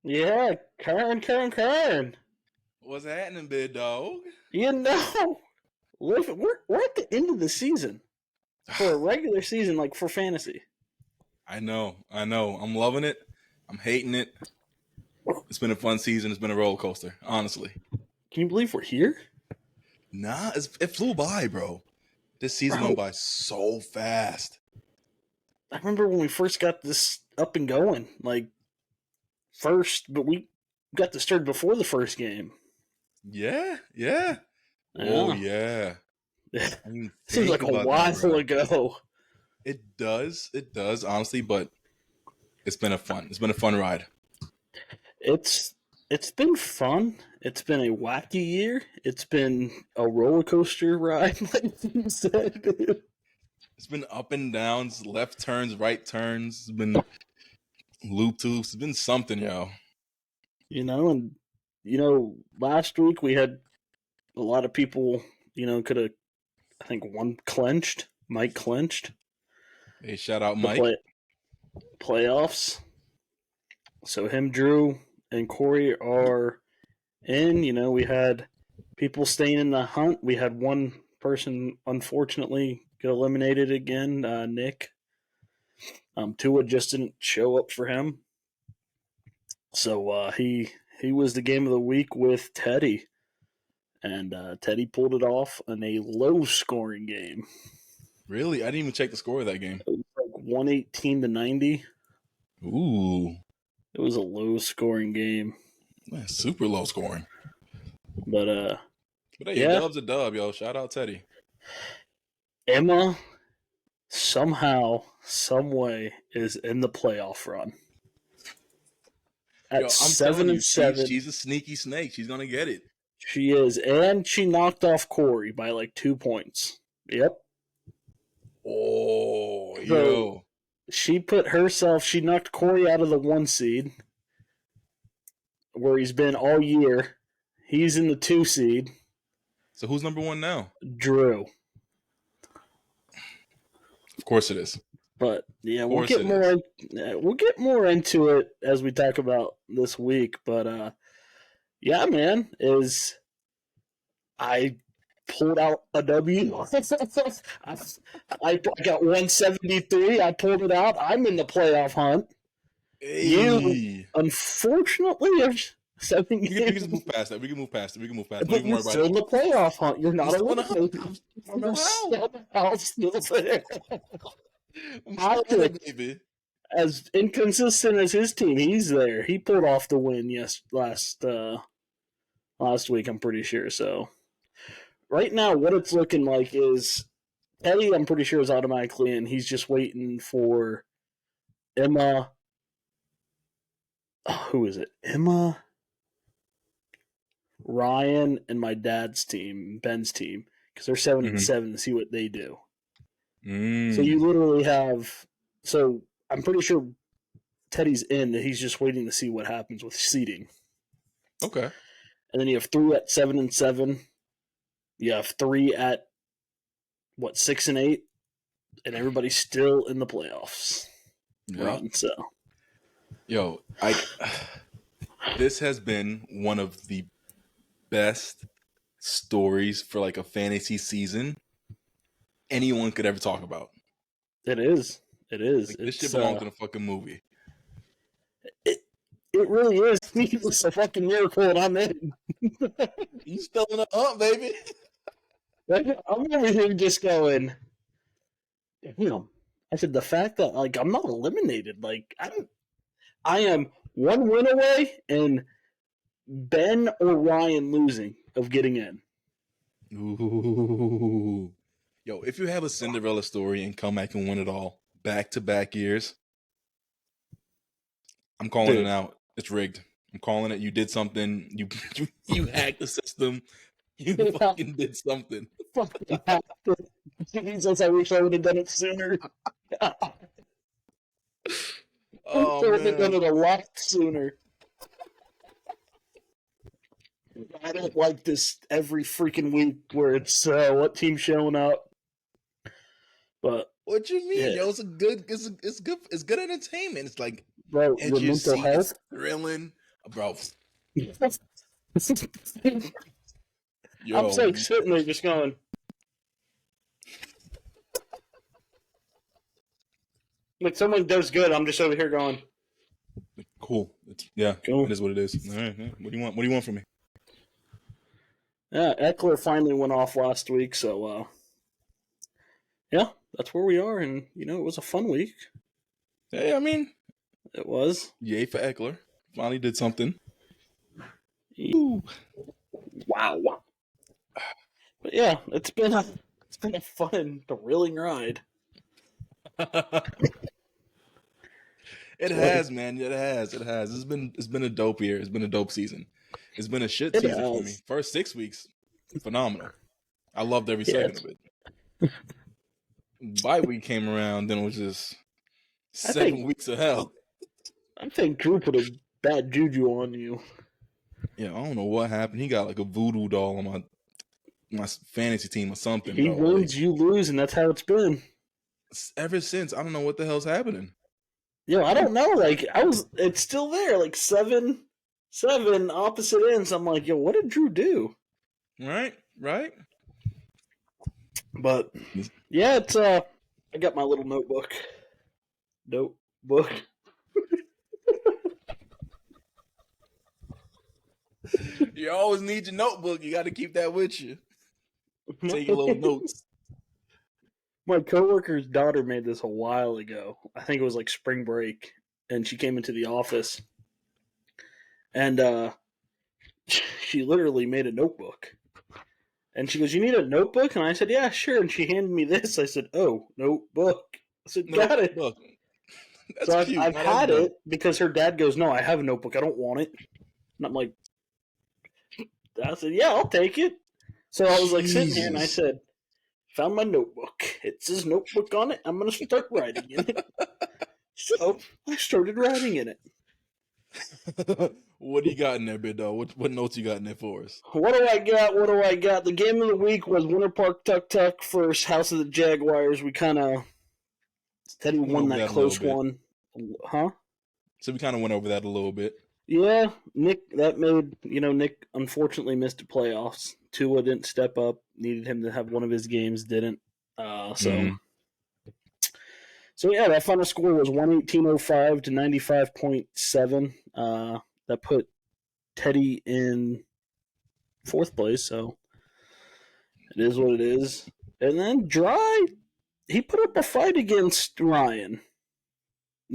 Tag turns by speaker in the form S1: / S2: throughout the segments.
S1: Yeah, Kern.
S2: What's happening, big dog?
S1: You know, we're at the end of the season for a regular season, like for fantasy.
S2: I know. I'm loving it. I'm hating it. It's been a fun season. It's been a roller coaster, honestly.
S1: Can you believe we're here?
S2: Nah, it flew by, bro. This season went
S1: Bro,
S2: by so fast.
S1: I remember when we first got this up and going, like but we got this started before the first game.
S2: Yeah. Oh,
S1: Yeah.
S2: yeah. I mean,
S1: Seems
S2: think
S1: like a
S2: about that,
S1: while
S2: bro.
S1: ago.
S2: It does, honestly, but it's been a fun ride.
S1: It's it's been fun. It's been a wacky year. It's been a roller coaster ride, like you said.
S2: It's been up and downs, left turns, right turns. It's been loop tubes. It's been something, yo.
S1: And last week we had a lot of people, could have, I think one clinched. Mike clinched
S2: Hey, shout out
S1: the
S2: Mike.
S1: playoffs. So him, Drew, and Corey are in. We had people staying in the hunt. We had one person unfortunately get eliminated again, Nick. Tua just didn't show up for him. So he was the game of the week with Teddy. And Teddy pulled it off in a low scoring game.
S2: Really? I didn't even check the score of that game.
S1: It was like 118-90.
S2: Ooh.
S1: It was a low scoring game.
S2: Man, super low scoring.
S1: But
S2: But hey, a
S1: yeah,
S2: dub's a dub, yo. Shout out Teddy.
S1: Emma somehow, some way is in the playoff run.
S2: Yo,
S1: At
S2: I'm
S1: seven
S2: telling you,
S1: and seven,
S2: she's a sneaky snake. She's gonna get it.
S1: she is, and she knocked off Corey by like 2 points. Yep.
S2: Oh,
S1: So
S2: yo.
S1: she knocked Corey out of the 1 seed, where he's been all year. He's in the 2 seed.
S2: So who's number one now?
S1: Drew.
S2: Of course it is.
S1: But yeah,
S2: Of course it is.
S1: we'll get more into it as we talk about this week. But yeah, man, is I pulled out a W. I got 173. I pulled it out. I'm in the playoff hunt. You,
S2: Hey.
S1: unfortunately, are 7
S2: We can
S1: games.
S2: just move past that. We can move past it. Don't
S1: But
S2: even
S1: you're
S2: worry about
S1: still
S2: it.
S1: in the playoff hunt. You're not
S2: I'm still
S1: eliminated.
S2: in
S1: You're still there.
S2: in
S1: Patrick,
S2: it, baby.
S1: as inconsistent as his team, he's there. He pulled off the win last week, I'm pretty sure. So right now, what it's looking like is Eddie, I'm pretty sure, is automatically in. He's just waiting for Emma. Oh, who is it? Emma, Ryan, and my dad's team, Ben's team, because they're 7-7 to see what they do. So you literally have. So I'm pretty sure Teddy's in. He's just waiting to see what happens with seeding.
S2: Okay.
S1: And then you have three at 7-7. You have three at 6-8, and everybody's still in the playoffs.
S2: Yeah.
S1: Run, so
S2: Yo, this has been one of the best stories for like a fantasy season anyone could ever talk about.
S1: it is. It is.
S2: Like, this shit belongs in a fucking movie.
S1: It really is. It's a fucking miracle, and I'm in.
S2: You still in the hunt, baby.
S1: I'm over here just going. I said the fact that I'm not eliminated. I am one win away, and Ben or Ryan losing of getting in.
S2: Ooh. Yo, if you have a Cinderella story and come back and win it all back-to-back years, I'm calling it out. It's rigged. I'm calling it. You did something. You hacked the system. You fucking did something.
S1: Fucking Jesus, I wish I would have done it sooner.
S2: Oh,
S1: I would have done
S2: man.
S1: it a lot sooner. I don't like this every freaking week where it's what team's showing up. But
S2: What you mean,
S1: yeah.
S2: yo? It's good entertainment. It's like
S1: Bro, your
S2: edge your
S1: mental
S2: seat. It's
S1: health.
S2: thrilling. bro.
S1: I'm
S2: Yo,
S1: so sitting there just going. Like someone does good, I'm just over here going.
S2: cool. It
S1: Cool.
S2: is what it is. All right, yeah. What do you want? What do you want from me?
S1: Yeah, Eckler finally went off last week, so yeah, that's where we are, and it was a fun week.
S2: Hey, I mean,
S1: It was.
S2: yay for Eckler. Finally did something.
S1: Ooh. Wow. But yeah, it's been a fun, thrilling ride.
S2: It
S1: Like,
S2: has, man. It has. It's been a dope year. It's been a dope season. It's been a shit
S1: it
S2: season for me.
S1: has.
S2: First 6 weeks, phenomenal. I loved every
S1: Yeah,
S2: second of it. Bye week came around, then it was just
S1: I
S2: 7 weeks of hell.
S1: think Drew put a bad juju on you.
S2: Yeah, I don't know what happened. He got like a voodoo doll on my fantasy team or something,
S1: He
S2: bro. Like
S1: wins, you lose, and that's how it's been.
S2: ever since, I don't know what the hell's happening.
S1: I don't know. Like it's still there. Like seven opposite ends. I'm like, what did Drew do?
S2: Right?
S1: But yeah, it's I got my little notebook.
S2: You always need your notebook. You got to keep that with you. Take little notes.
S1: My coworker's daughter made this a while ago. I think it was like spring break, and she came into the office, and she literally made a notebook. And she goes, "You need a notebook?" And I said, "Yeah, sure." And she handed me this. I said, "Oh, notebook." I said, "Got it."
S2: Notebook. That's
S1: So
S2: cute.
S1: I've
S2: Now that's
S1: had
S2: dope.
S1: it because her dad goes, "No, I have a notebook. I don't want it." And I'm like, I said, "Yeah, I'll take it." So I was like sitting here, and I
S2: Jesus.
S1: said, "Found my notebook. It says notebook on it. I'm gonna start writing in it." So I started writing in it.
S2: What do you got in there, big dog? What notes you got in there for us?
S1: What do I got? What do I got? The game of the week was Winter Park Tuck Tuck versus House of the Jaguars. We kind of Teddy
S2: Went
S1: won
S2: over
S1: that
S2: that a little
S1: close
S2: bit.
S1: one, huh?
S2: So we kind of went over that a little bit.
S1: Yeah, Nick. That made Nick unfortunately missed the playoffs. Tua didn't step up. Needed him to have one of his games. Didn't. So
S2: Mm-hmm.
S1: so yeah, that final score was 118.05 to 95.7. That put Teddy in fourth place. So it is what it is. And then Dry, he put up a fight against Ryan.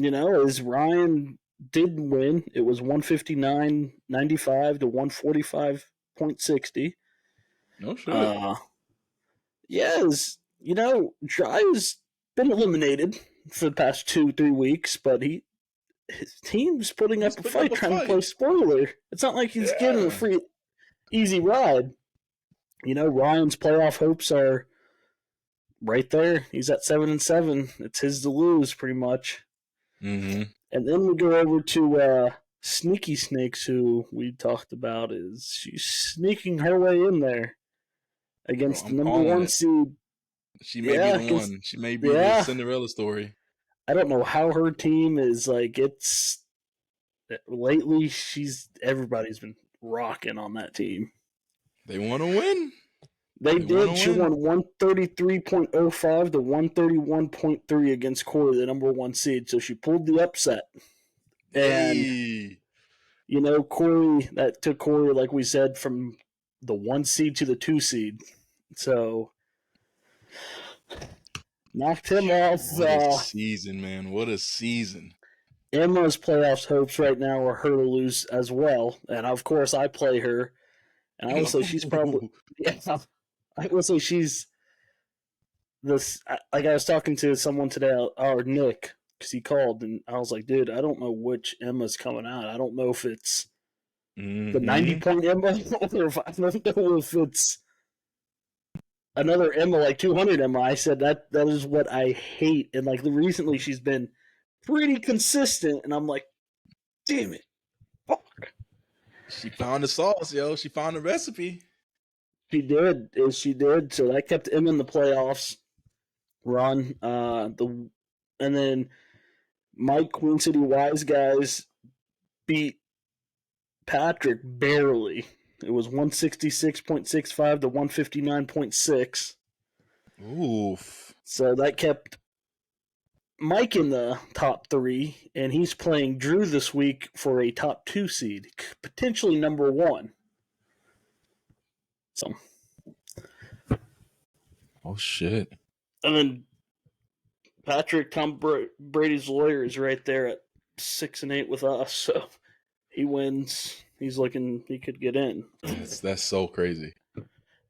S1: As Ryan did win, it was 159.95 to 145.60.
S2: No shit.
S1: Uh, yes, Dry has been eliminated for the past 2-3 weeks, but his team's putting
S2: He's
S1: up a
S2: putting up
S1: fight
S2: a
S1: trying to play
S2: fight.
S1: spoiler. It's not like he's getting a
S2: Yeah.
S1: free, easy ride. Ryan's playoff hopes are right there. He's at 7-7. It's his to lose, pretty much.
S2: Mm-hmm.
S1: And then we go over to Sneaky Snakes, who we talked about. She's sneaking her way in there
S2: Bro,
S1: against the
S2: I'm
S1: number
S2: calling
S1: one
S2: it.
S1: seed.
S2: She may be
S1: Yeah,
S2: the
S1: against
S2: one. She may be the
S1: yeah.
S2: Cinderella story.
S1: I don't know how her team is like. It's lately everybody's been rocking on that team.
S2: They want to win.
S1: They
S2: They want
S1: did.
S2: to
S1: She
S2: win.
S1: won 133.05 to 131.3 against Corey, the number one seed. So she pulled the upset. And
S2: Hey.
S1: Corey, that took Corey, like we said, from the 1 seed to the 2 seed. So knocked him off.
S2: What a season, man. What a season.
S1: Emma's playoffs hopes right now are her to lose as well. And of course, I play her. And I will say she's probably, yeah, I will say she's this. Like I was talking to someone today, or Nick, because he called, and I was like, dude, I don't know which Emma's coming out. I don't know if it's the
S2: Mm-hmm.
S1: 90-point Emma, or if I don't know if it's another Emma, like 200 Emma. I said that is what I hate. And like recently, she's been pretty consistent, and I'm like, damn it, fuck.
S2: She found the sauce, yo. She found the recipe.
S1: She did. So that kept Emma in the playoffs run. And then Mike Queen City Wise Guys beat Patrick barely. It was 166.65 to 159.6.
S2: Oof.
S1: So that kept Mike in the top 3, and he's playing Drew this week for a top 2 seed, potentially number 1. So.
S2: Oh shit.
S1: And then Patrick, Tom Brady's lawyer, is right there at 6-8 with us, so he wins. He's looking, he could get in.
S2: That's so crazy.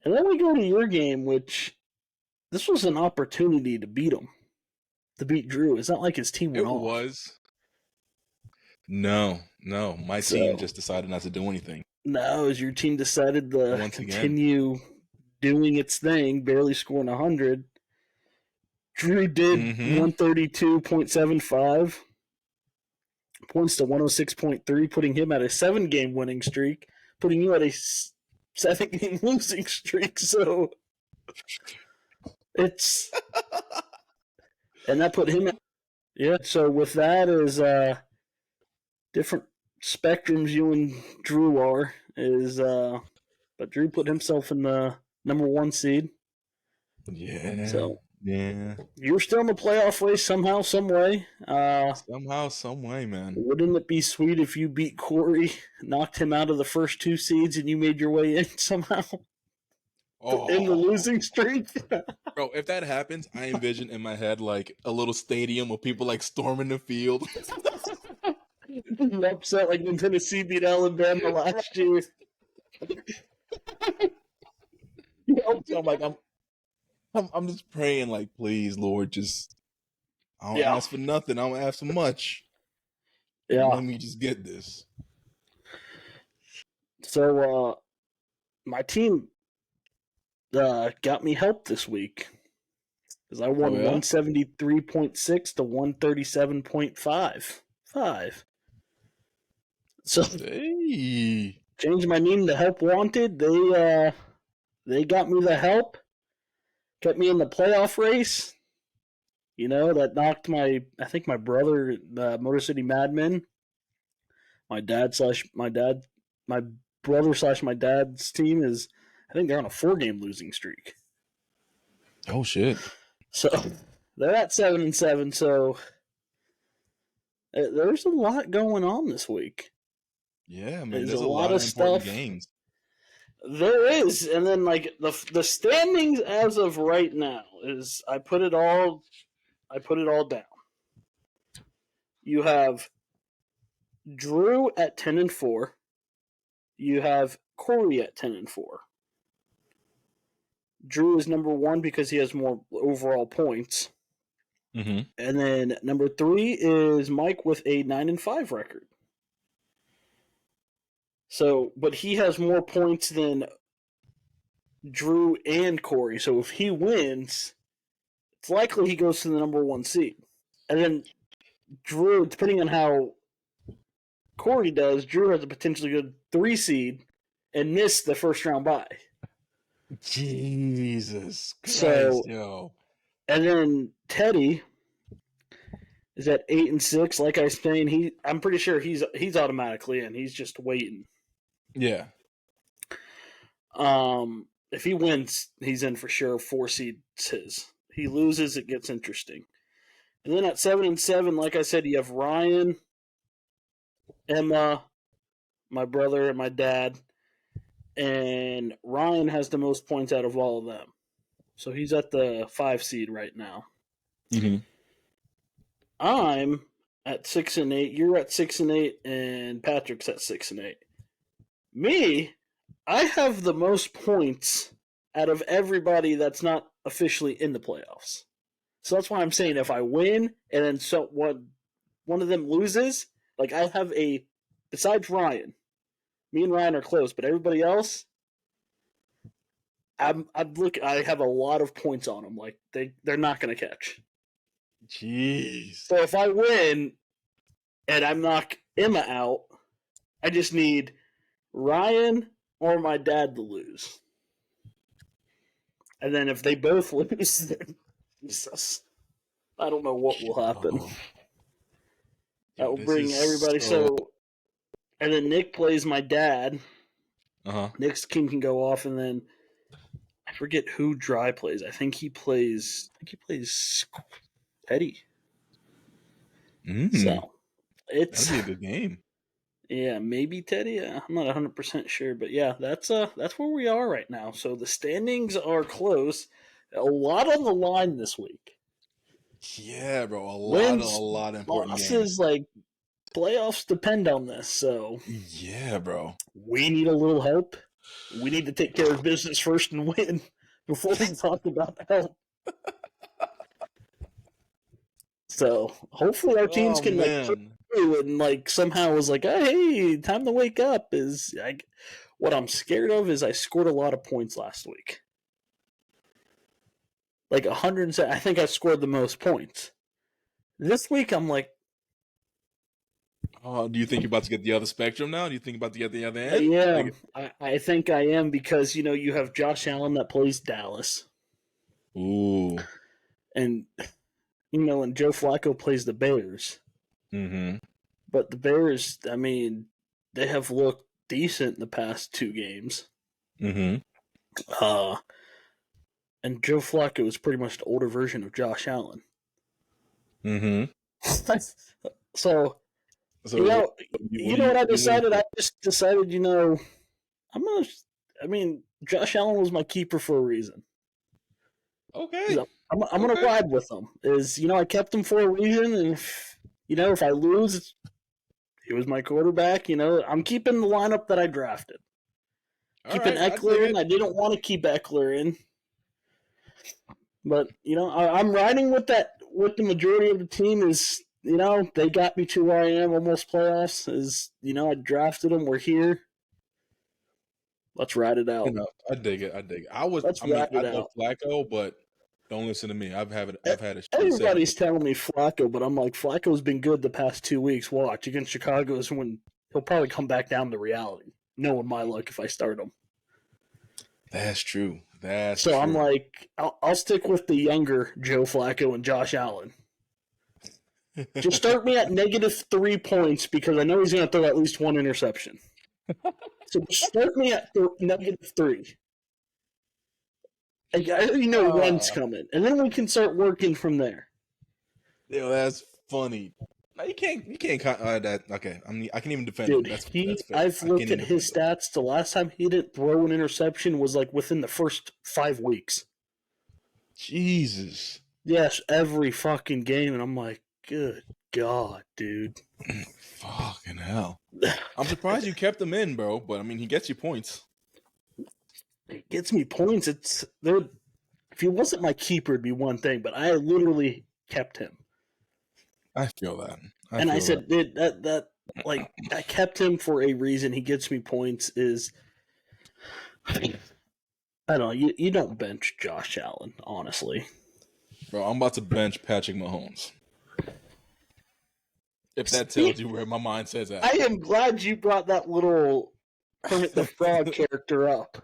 S1: And then we go to your game, which this was an opportunity to beat him, to beat Drew. It's not like his team went
S2: It
S1: off.
S2: was. No. My team just decided not to do anything.
S1: No, as your team decided to continue doing its thing, barely scoring 100. Drew did 132.75 points to 106.3, putting him at a 7-game winning streak, putting you at a 7-game losing streak. So it's and that put him. Yeah. So with that is different spectrums you and Drew are but Drew put himself in the number 1 seed.
S2: Yeah.
S1: So
S2: yeah,
S1: you're still in the playoff race somehow, some way.
S2: Somehow, some way, man.
S1: Wouldn't it be sweet if you beat Corey, knocked him out of the first 2 seeds, and you made your way in somehow? In the losing streak?
S2: Bro, if that happens, I envision in my head like a little stadium with people like storming the field.
S1: You upset like when Tennessee beat Alabama last year.
S2: So I'm like, I'm just praying, like, please, Lord, just I don't ask for nothing. I don't ask for much.
S1: Yeah.
S2: Let me just get this.
S1: So my team got me help this week. Because I won 173.6 to 137.5. So changed my name to Help Wanted. They got me the help. Kept me in the playoff race. You know, that knocked my brother, Motor City Madmen. My brother/my dad's team is, I think they're on a 4-game losing streak.
S2: Oh shit.
S1: So they're at 7-7. So there's a lot going on this week.
S2: Yeah, man. There's a lot of important games.
S1: There is, and then like the standings as of right now is I put it all down. You have Drew at 10-4. You have Corey at 10-4. Drew is number 1 because he has more overall points.
S2: Mm-hmm.
S1: And then number 3 is Mike with a 9-5 record. So, but he has more points than Drew and Corey. So if he wins, it's likely he goes to the number 1 seed. And then Drew, depending on how Corey does, Drew has a potentially good 3 seed and miss the first round bye.
S2: Jesus Christ,
S1: so,
S2: yo.
S1: And then Teddy is at 8-6. Like I was saying, I'm pretty sure he's automatically in. He's just waiting.
S2: Yeah.
S1: If he wins, he's in for sure. 4 seed's his. He loses, it gets interesting. And then at 7-7, like I said, you have Ryan, Emma, my brother, and my dad. And Ryan has the most points out of all of them. So he's at the 5 seed right now.
S2: Mm-hmm.
S1: I'm at 6-8. You're at 6-8, and Patrick's at 6-8. Me, I have the most points out of everybody that's not officially in the playoffs. So that's why I'm saying if I win and then one of them loses, like I have besides Ryan, me and Ryan are close, but everybody else, I have a lot of points on them. Like they're not going to catch.
S2: Jeez.
S1: So if I win and I knock Emma out, I just need Ryan or my dad to lose. And then if they both lose, then Jesus, I don't know what will happen.
S2: Oh.
S1: That will bring everybody. So And then Nick plays my dad.
S2: Uh-huh.
S1: Nick's king can go off, and then I forget who Dry plays. I think he plays Teddy.
S2: Mm,
S1: So
S2: that'd
S1: it's
S2: be a good game.
S1: yeah, maybe Teddy. I'm not 100% sure, but yeah, that's where we are right now. So the standings are close. A lot on the line this week.
S2: Yeah, bro. A
S1: Wins,
S2: lot of important games.
S1: losses, like playoffs depend on this. So
S2: Yeah, bro.
S1: we need a little help. We need to take care of business first and win before we talk about help. So hopefully our teams
S2: Oh
S1: can like push
S2: man.
S1: through and like somehow was like, oh, hey, time to wake up. Is like what I'm scared of is I scored a lot of points last week. Like 100. I think I scored the most points. This week I'm like,
S2: Oh, do you think you're about to get the other spectrum now? Do you think about to get the other end?
S1: yeah,
S2: Like,
S1: I think I am because you have Josh Allen that plays Dallas,
S2: ooh.
S1: and and Joe Flacco plays the Bears.
S2: Mm-hmm.
S1: But the Bears, I mean, they have looked decent in the past two games.
S2: Mm-hmm.
S1: Uh, and Joe Flacco is pretty much the older version of Josh Allen.
S2: Mm-hmm.
S1: So,
S2: So
S1: you
S2: what,
S1: know, what I
S2: what do you lean
S1: decided? I
S2: for?
S1: just decided, I'm gonna. I mean, Josh Allen was my keeper for a reason.
S2: Okay.
S1: So I'm gonna
S2: Okay.
S1: ride with him. I kept him for a reason, and if I lose, he was my quarterback. I'm keeping the lineup that I drafted.
S2: All
S1: Keeping
S2: right. I dig
S1: Eckler in.
S2: it.
S1: I didn't want to keep Eckler in, but I'm riding with that. With the majority of the team is they got me to where I am, almost playoffs. I drafted them. We're here. Let's ride it
S2: You
S1: out.
S2: know, I dig it. I dig it.
S1: Let's
S2: I mean,
S1: ride
S2: I
S1: it
S2: love
S1: out.
S2: Flacco, but don't listen to me. I've had a shitty setup.
S1: Everybody's telling me Flacco, but I'm like, Flacco's been good the past 2 weeks. Watch against Chicago is when he'll probably come back down to reality. Knowing my luck if I start him.
S2: That's true. That's
S1: So I'm
S2: true.
S1: like, I'll stick with the younger Joe Flacco and Josh Allen. Just start me at -3 points because I know he's going to throw at least one interception. So just start me at -3. I already know one's
S2: Ah,
S1: coming, and then we can start working from there.
S2: yo, that's funny. No, you can't. You can't. That okay. I can even defend him.
S1: Dude,
S2: That's fair.
S1: I've
S2: I can't
S1: looked
S2: even
S1: at his
S2: defend him.
S1: stats. The last time he didn't throw an interception was like within the first 5 weeks.
S2: Jesus.
S1: Yes, every fucking game, and I'm like, good God, dude.
S2: Fucking hell. I'm surprised you kept him in, bro. But I mean, he gets you points.
S1: It gets me points. It's there. If he wasn't my keeper, it'd be one thing, but I literally kept him.
S2: I feel that. I
S1: And I
S2: feel that.
S1: said, dude, that like I kept him for a reason. He gets me points. I don't know. You don't bench Josh Allen, honestly.
S2: Bro, I'm about to bench Patrick Mahomes. If that tells you where my mind says
S1: I
S2: at.
S1: am glad you brought that little Kermit the Frog character up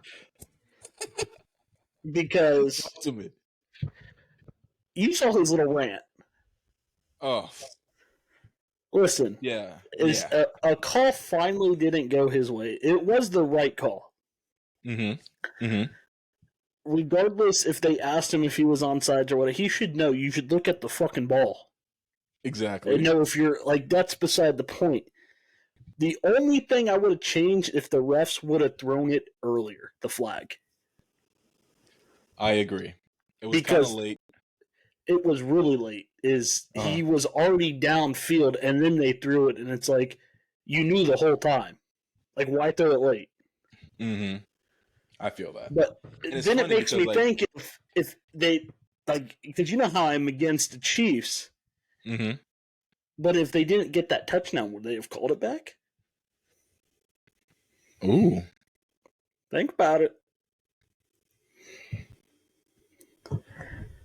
S1: because
S2: Talk to me.
S1: you saw his little rant.
S2: Oh,
S1: Listen,
S2: yeah.
S1: is
S2: Yeah.
S1: a call finally didn't go his way. It was the right call.
S2: Mm-hmm. Mm-hmm.
S1: Regardless if they asked him if he was on sides or what, he should know. You should look at the fucking ball and
S2: Exactly.
S1: know if you're like that's beside the point. The only thing I would have changed if the refs would have thrown it earlier, the flag,
S2: I agree. It was kind of
S1: because
S2: late.
S1: it was really late. Is
S2: Uh-huh.
S1: he was already downfield and then they threw it, and it's like you knew the whole time. Like why throw it late?
S2: Mm-hmm. I feel that.
S1: But
S2: And it's
S1: then it
S2: funny
S1: makes
S2: because
S1: me
S2: like
S1: think if they like because you know how I'm against the Chiefs,
S2: mm-hmm.
S1: but if they didn't get that touchdown, would they have called it back?
S2: Ooh.
S1: Think about it.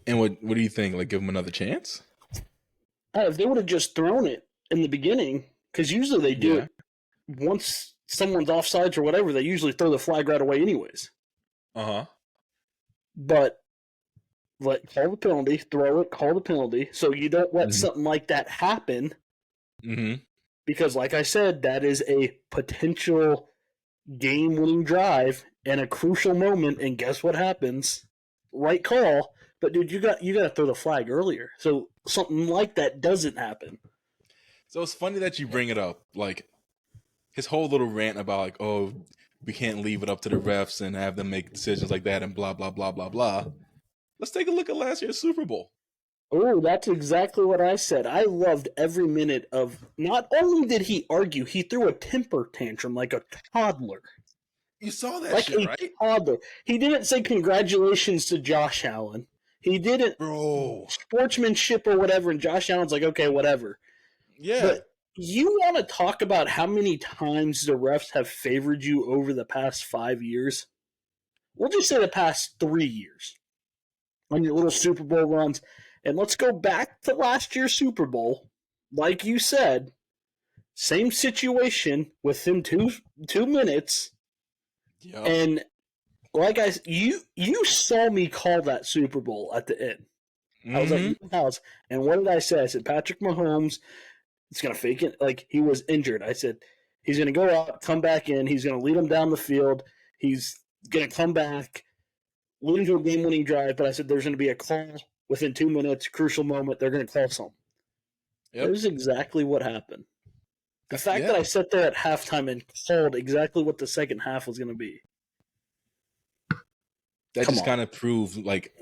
S2: And what do you think? Like give him another chance?
S1: If they would have just thrown it in the beginning, because usually they do
S2: Yeah.
S1: it once someone's offsides or whatever, they usually throw the flag right away, anyways.
S2: Uh-huh.
S1: But call the penalty, throw it, call the penalty, so you don't let
S2: Mm-hmm.
S1: something like that happen.
S2: Mm-hmm.
S1: because, like I said, that is a potential game-winning drive and a crucial moment. And guess what happens? Right call, but dude, you got to throw the flag earlier, so something like that doesn't happen.
S2: So it's funny that you bring it up. Like his whole little rant about like, oh, we can't leave it up to the refs and have them make decisions like that and blah blah blah blah blah. Let's take a look at last year's Super Bowl.
S1: Oh, that's exactly what I said. I loved every minute of. Not only did he argue, he threw a temper tantrum like a toddler.
S2: You saw that
S1: Like
S2: shit,
S1: a
S2: right?
S1: toddler. He didn't say congratulations to Josh Allen. He didn't
S2: Bro.
S1: sportsmanship or whatever, and Josh Allen's like, okay, whatever.
S2: Yeah.
S1: But you want to talk about how many times the refs have favored you over the past 5 years? We'll just say the past 3 years on your little Super Bowl runs. And let's go back to last year's Super Bowl. Like you said, same situation within two minutes.
S2: Yep.
S1: And like you saw me call that Super Bowl at the end. I was at your house, and what did I say? I said Patrick Mahomes is going to fake it. Like, he was injured. I said he's going to go out, come back in. He's going to lead them down the field. He's going to come back, lead into a game-winning drive. But I said there's going to be a call within 2 minutes, crucial moment. They're going to call something. That was exactly what happened. The fact that I sat there at halftime and called exactly what the second half was going to be.
S2: That just kind of proved, like,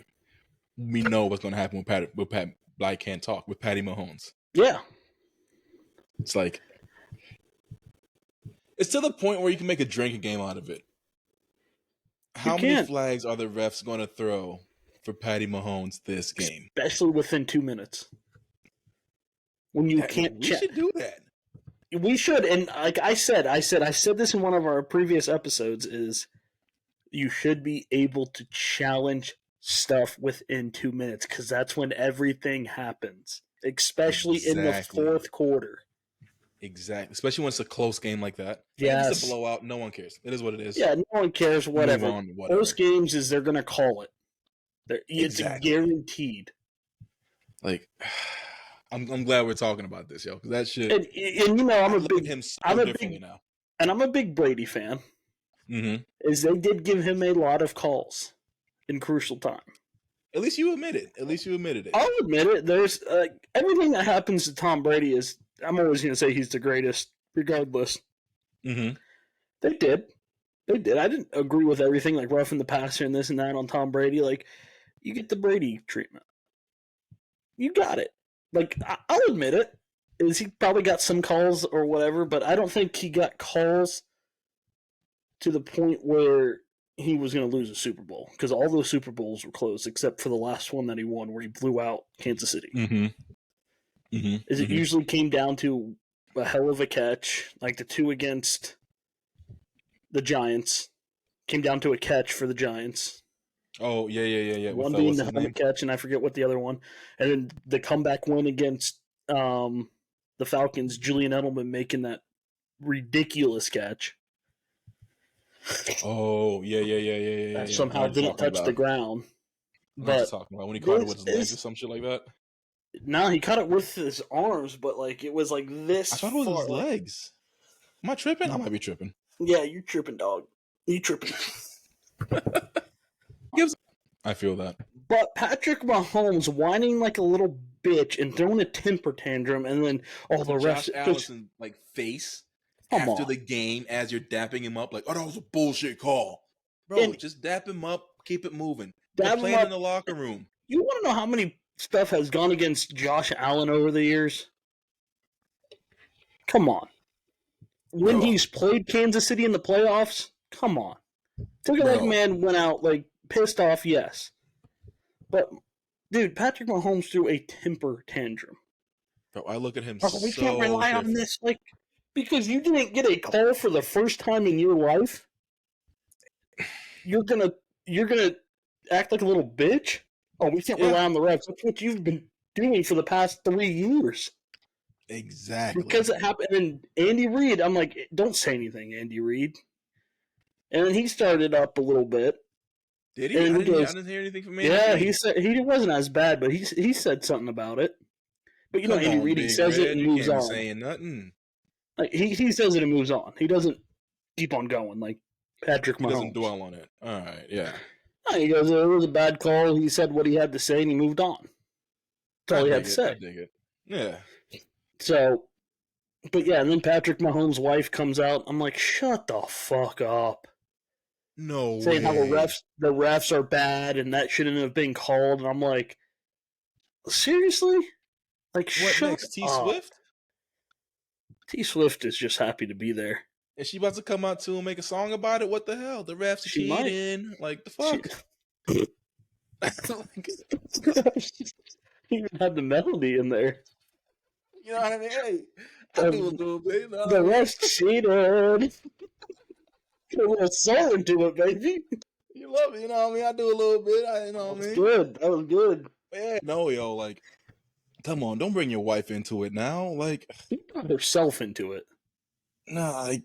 S2: we know what's going to happen with Pat Black Can't Talk, with Patty Mahomes.
S1: Yeah.
S2: It's like, it's to the point where you can make a drinking game out of it. How many flags are the refs going to throw for Patty Mahomes this game?
S1: Especially within 2 minutes. When you can't
S2: we should do that.
S1: We should, and like I said this in one of our previous episodes, is you should be able to challenge stuff within 2 minutes, because that's when everything happens, especially in the fourth quarter.
S2: Exactly, especially when it's a close game like that.
S1: Yeah,
S2: it's a blowout. No one cares. It is what it is.
S1: Yeah, no one cares. Whatever.
S2: Move on, whatever.
S1: Most games is they're gonna call it. It's guaranteed.
S2: Like, I'm glad we're talking about this, yo, because that shit.
S1: And you know, I'm a big Brady fan.
S2: Mm-hmm.
S1: Is they did give him a lot of calls in crucial time.
S2: At least you admit it.
S1: I'll admit it. There's everything that happens to Tom Brady is. I'm always going to say he's the greatest, regardless.
S2: Mm-hmm.
S1: They did. I didn't agree with everything, like roughing the passer and this and that on Tom Brady. Like, you get the Brady treatment. You got it. Like, I'll admit it. Is he probably got some calls or whatever, but I don't think he got calls to the point where he was going to lose a Super Bowl, because all those Super Bowls were close except for the last one that he won, where he blew out Kansas City.
S2: Mm-hmm. Mm-hmm.
S1: It usually came down to a hell of a catch, like the 2 against the Giants. Came down to a catch for the Giants.
S2: Oh, yeah.
S1: One being the helmet catch, and I forget what the other one. And then the comeback win against the Falcons, Julian Edelman making that ridiculous catch.
S2: Oh, yeah.
S1: That somehow didn't touch the ground.
S2: But talking about when he caught it with his legs or some shit like that.
S1: No, he caught it with his arms, but like it was like this.
S2: I thought it was his legs. Am I tripping? I might be tripping.
S1: Yeah, you're tripping, dog. You tripping.
S2: I feel that.
S1: But Patrick Mahomes whining like a little bitch and throwing a temper tantrum, and then all the refs.
S2: Josh Allen, like, face after the game as you're dapping him up, like, oh, that was a bullshit call. Bro, just dap him up, keep it moving. They're playing in the locker room.
S1: You want to know how many stuff has gone against Josh Allen over the years? Come on. When he's played Kansas City in the playoffs, come on. Ticket Leg Man went out like pissed off, yes. But, dude, Patrick Mahomes threw a temper tantrum.
S2: Bro, I look at him
S1: we can't rely on this, like, because you didn't get a call for the first time in your life. You're gonna act like a little bitch. Oh, we can't rely on the refs. That's what you've been doing for the past 3 years.
S2: Exactly.
S1: Because it happened. And Andy Reid, I'm like, don't say anything, Andy Reid. And then he started up a little bit.
S2: Did he? I didn't hear anything from Andy Reid.
S1: Yeah, he said he wasn't as bad, but he said something about it. But you know, Andy Reid, he says it and moves on.
S2: Saying nothing.
S1: Like he says it and moves on. He doesn't keep on going like Patrick
S2: He doesn't
S1: Mahomes.
S2: dwell on it. All right, yeah.
S1: No, he goes, it was a bad call. He said what he had to say and he moved on. That's
S2: I
S1: all he had
S2: dig
S1: to
S2: it. I
S1: say.
S2: dig it. Yeah.
S1: So, but yeah, and then Patrick Mahomes' wife comes out. I'm like, shut the fuck up.
S2: No
S1: Saying how
S2: way.
S1: the refs are bad and that shouldn't have been called. And I'm like, seriously? Like,
S2: What
S1: shut
S2: next? T
S1: up.
S2: Swift?
S1: T Swift is just happy to be there.
S2: Is she about to come out too and make a song about it? What the hell? The refs are
S1: She might.
S2: cheating. Like the
S1: She
S2: fuck?
S1: even had the melody in there.
S2: You know what I mean? Hey, I do a
S1: The,
S2: little bit. You know what I
S1: the
S2: mean?
S1: rest cheated. Put a little soul into it, baby.
S2: You love it. You know what I mean? I do a little bit. You know
S1: That
S2: what I
S1: was
S2: mean?
S1: good. That was good.
S2: Yeah. No, yo, like, come on, don't bring your wife into it now. Like,
S1: She got herself into it.
S2: nah, like,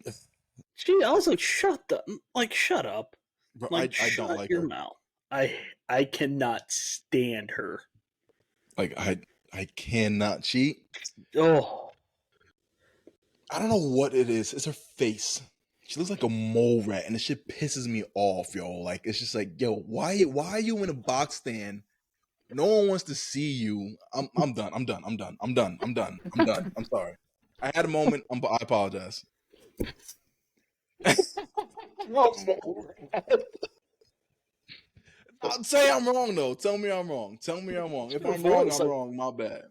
S1: I was like, shut up.
S2: bro,
S1: Like,
S2: I don't
S1: shut
S2: like
S1: your
S2: her.
S1: mouth. I cannot stand her.
S2: Like, I cannot cheat.
S1: Oh,
S2: I don't know what it is. It's her face. She looks like a mole rat, and the shit pisses me off, yo. Like, it's just like, yo, why are you in a box stand? No one wants to see you. I'm done. I'm done. I'm done. I'm done. I'm done. I'm done. I'm sorry. I had a moment. I apologize. I'll say I'm wrong though. Tell me I'm wrong. Tell me I'm wrong. If
S1: her
S2: I'm wrong,
S1: voice.
S2: I'm
S1: Like,
S2: wrong. My bad.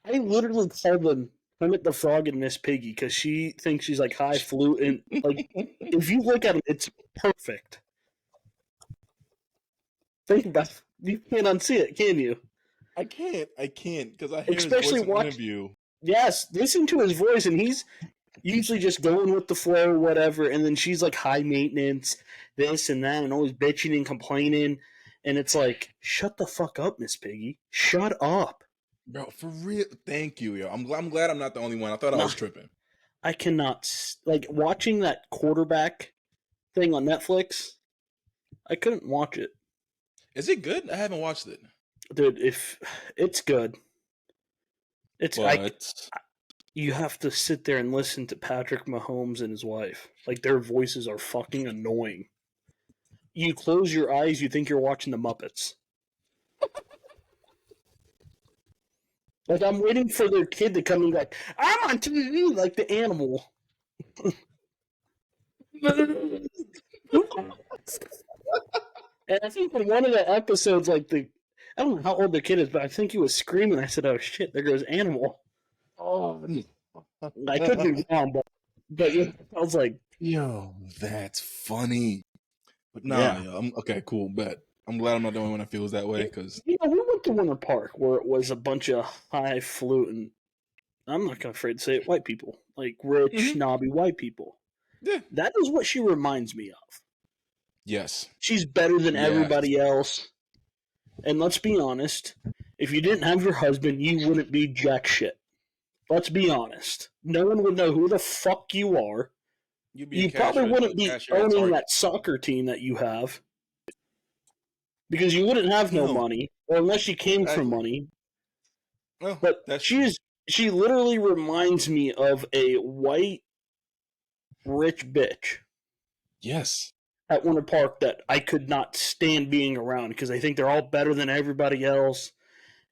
S1: I literally called them Kermit the Frog and Miss Piggy because she thinks she's like highfalutin. Like, if you look at it, it's perfect. Think about it. You can't unsee it, can you?
S2: I can't because I hear his
S1: Especially
S2: voice in an
S1: watch.
S2: interview.
S1: Yes, listen to his voice, and he's usually just going with the flow, whatever. And then she's like high maintenance, this and that, and always bitching and complaining. And it's like, shut the fuck up, Miss Piggy. Shut up.
S2: Bro, for real. Thank you, yo. I'm glad I'm not the only one. I thought I
S1: No,
S2: was tripping.
S1: I cannot. Like, watching that quarterback thing on Netflix, I couldn't watch it.
S2: Is it good? I haven't watched it.
S1: Dude, if it's good,
S2: But
S1: you have to sit there and listen to Patrick Mahomes and his wife. Like, their voices are fucking annoying. You close your eyes, you think you're watching the Muppets. Like, I'm waiting for their kid to come and be like, I'm on TV, like the animal. And I think in one of the episodes, like I don't know how old the kid is, but I think he was screaming. I said, "Oh shit, there goes animal."
S2: oh,
S1: I could be wrong, but yeah, I was like,
S2: yo, that's funny. But nah,
S1: yeah.
S2: yo, I'm okay, cool, bet. I'm glad I'm not the only one that feels that way, because
S1: You know, we went to Winter Park where it was a bunch of highfalutin. I'm not gonna afraid to say it. White people, like rich, snobby white people.
S2: yeah,
S1: That is what she reminds me of.
S2: yes,
S1: She's better than
S2: yes,
S1: everybody else. And let's be honest, if you didn't have your husband, you wouldn't be jack shit. Let's be honest. No one would know who the fuck you are.
S2: you'd be
S1: You probably
S2: a
S1: wouldn't be
S2: cashier at
S1: owning
S2: Target.
S1: that soccer team that you have because you wouldn't have no
S2: No,
S1: money, or unless you came from
S2: exactly.
S1: money.
S2: Well,
S1: But
S2: that's true.
S1: she literally reminds me of a white rich bitch
S2: Yes,
S1: at Winter Park that I could not stand being around because I think they're all better than everybody else.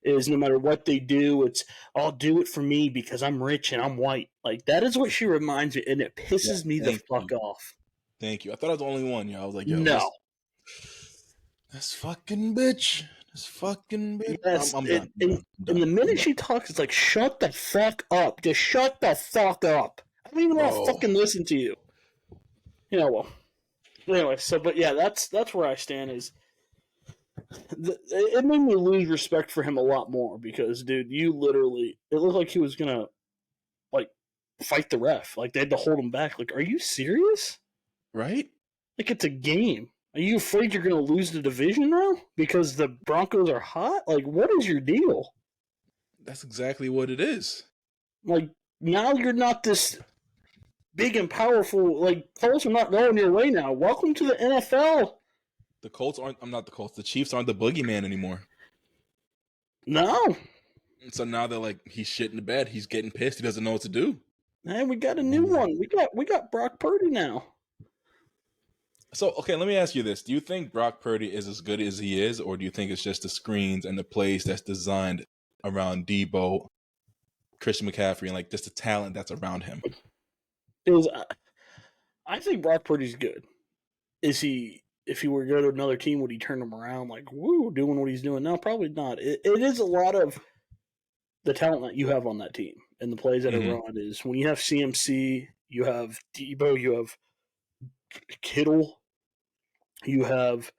S1: Is no matter what they do, it's I'll do it for me because I'm rich and I'm white. Like that is what she reminds me, and it
S2: yeah.
S1: pisses me the
S2: Thank
S1: fuck
S2: you,
S1: off.
S2: thank you. I thought I was the only one. Yo, I was like, yo,
S1: No,
S2: this fucking bitch, this fucking bitch.
S1: yes,
S2: I'm done. I'm done. I'm
S1: and the
S2: done. I'm
S1: minute
S2: done.
S1: she talks, it's like shut the fuck up. Just shut the fuck up. I don't even want to
S2: Bro,
S1: fucking listen to you. You know, well, anyway. So, but yeah, that's where I stand. It made me lose respect for him a lot more because, dude, you literally it looked like he was gonna like fight the ref. Like they had to hold him back. Like, are you serious?
S2: right?
S1: Like it's a game. Are you afraid you're gonna lose the division now because the Broncos are hot? Like, what is your deal?
S2: That's exactly what it is.
S1: Like now you're not this big and powerful. Like Colts are not going your way now. Welcome to the NFL.
S2: The Colts aren't. I'm not the Colts. The Chiefs aren't the boogeyman anymore.
S1: No,
S2: So now they're like, he's shit in the bed. He's getting pissed. He doesn't know what to do.
S1: And we got a new one. We got Brock Purdy now.
S2: So, okay, let me ask you this. Do you think Brock Purdy is as good as he is, or do you think it's just the screens and the plays that's designed around Debo, Christian McCaffrey, and like just the talent that's around him?
S1: I think Brock Purdy's good. Is he? If he were to go to another team, would he turn him around like woo, doing what he's doing now? Probably not. It is a lot of the talent that you have on that team and the plays that are run. Is when you have CMC, you have Debo, you have Kittle, you have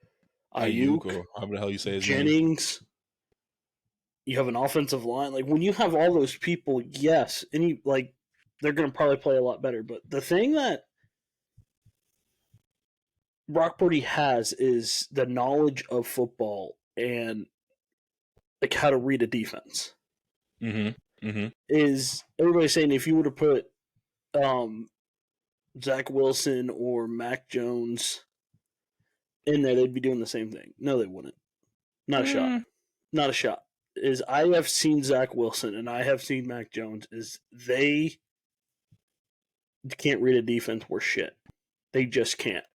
S1: Ayuk,
S2: or however the hell you say his
S1: Jennings.
S2: name.
S1: You have an offensive line. Like when you have all those people, yes, they're going to probably play a lot better. But the thing that Brock Purdy has is the knowledge of football and like how to read a defense. Is everybody saying if you would have put Zach Wilson or Mac Jones in there, they'd be doing the same thing? No, they wouldn't. Not a shot. Not a shot. Is I have seen Zach Wilson and I have seen Mac Jones. Is they can't read a defense worth shit. They just can't.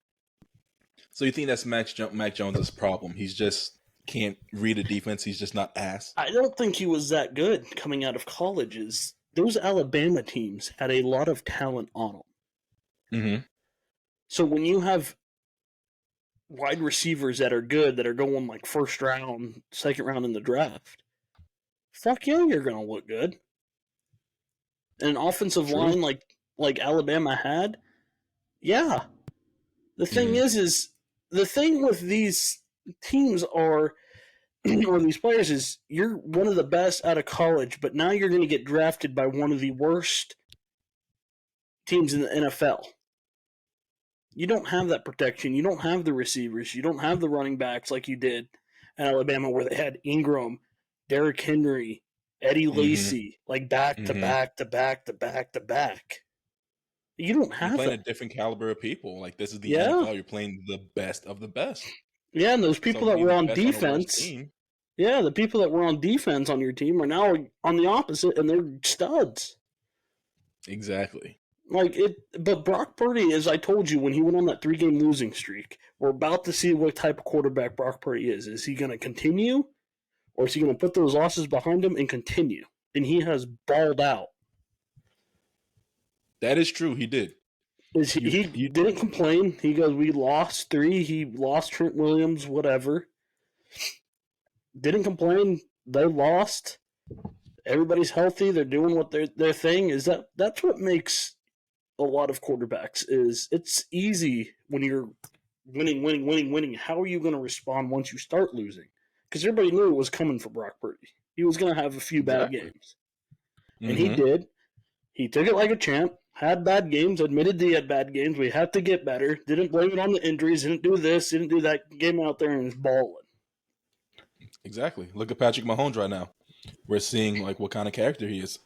S2: So you think that's Mac Jones' problem? He's just can't read a defense. He's just not ass.
S1: I don't think he was that good coming out of colleges. Those Alabama teams had a lot of talent on them. So when you have wide receivers that are good, that are going like first round, second round in the draft, fuck yeah, you're gonna look good. An offensive line like Alabama had, yeah. The thing is the thing with these teams are, or these players is, you're one of the best out of college, but now you're going to get drafted by one of the worst teams in the NFL. You don't have that protection. You don't have the receivers. You don't have the running backs like you did in Alabama, where they had Ingram, Derrick Henry, Eddie Lacy, like back to back to back to back to back. You don't have.
S2: You're playing a different caliber of people. Like this is the NFL. You're playing the best of the best.
S1: Yeah, and those people that were on defense. Yeah, the people that were on defense on your team are now on the opposite, and they're studs.
S2: Exactly.
S1: But Brock Purdy, as I told you, when he went on that 3-game losing streak, we're about to see what type of quarterback Brock Purdy is. Is he going to continue, or is he going to put those losses behind him and continue? And he has balled out.
S2: That is true. He did.
S1: He didn't complain. He goes, we lost 3. He lost Trent Williams, whatever. Didn't complain. They lost. Everybody's healthy. They're doing what their thing is. That's what makes a lot of quarterbacks is it's easy when you're winning. How are you going to respond once you start losing? Because everybody knew it was coming for Brock Purdy. He was going to have a few bad games. And he did. He took it like a champ. Had bad games, admitted he had bad games. We have to get better. Didn't blame it on the injuries. Didn't do this. Didn't do that. Game out there and was balling.
S2: Exactly. Look at Patrick Mahomes right now. We're seeing like what kind of character he is.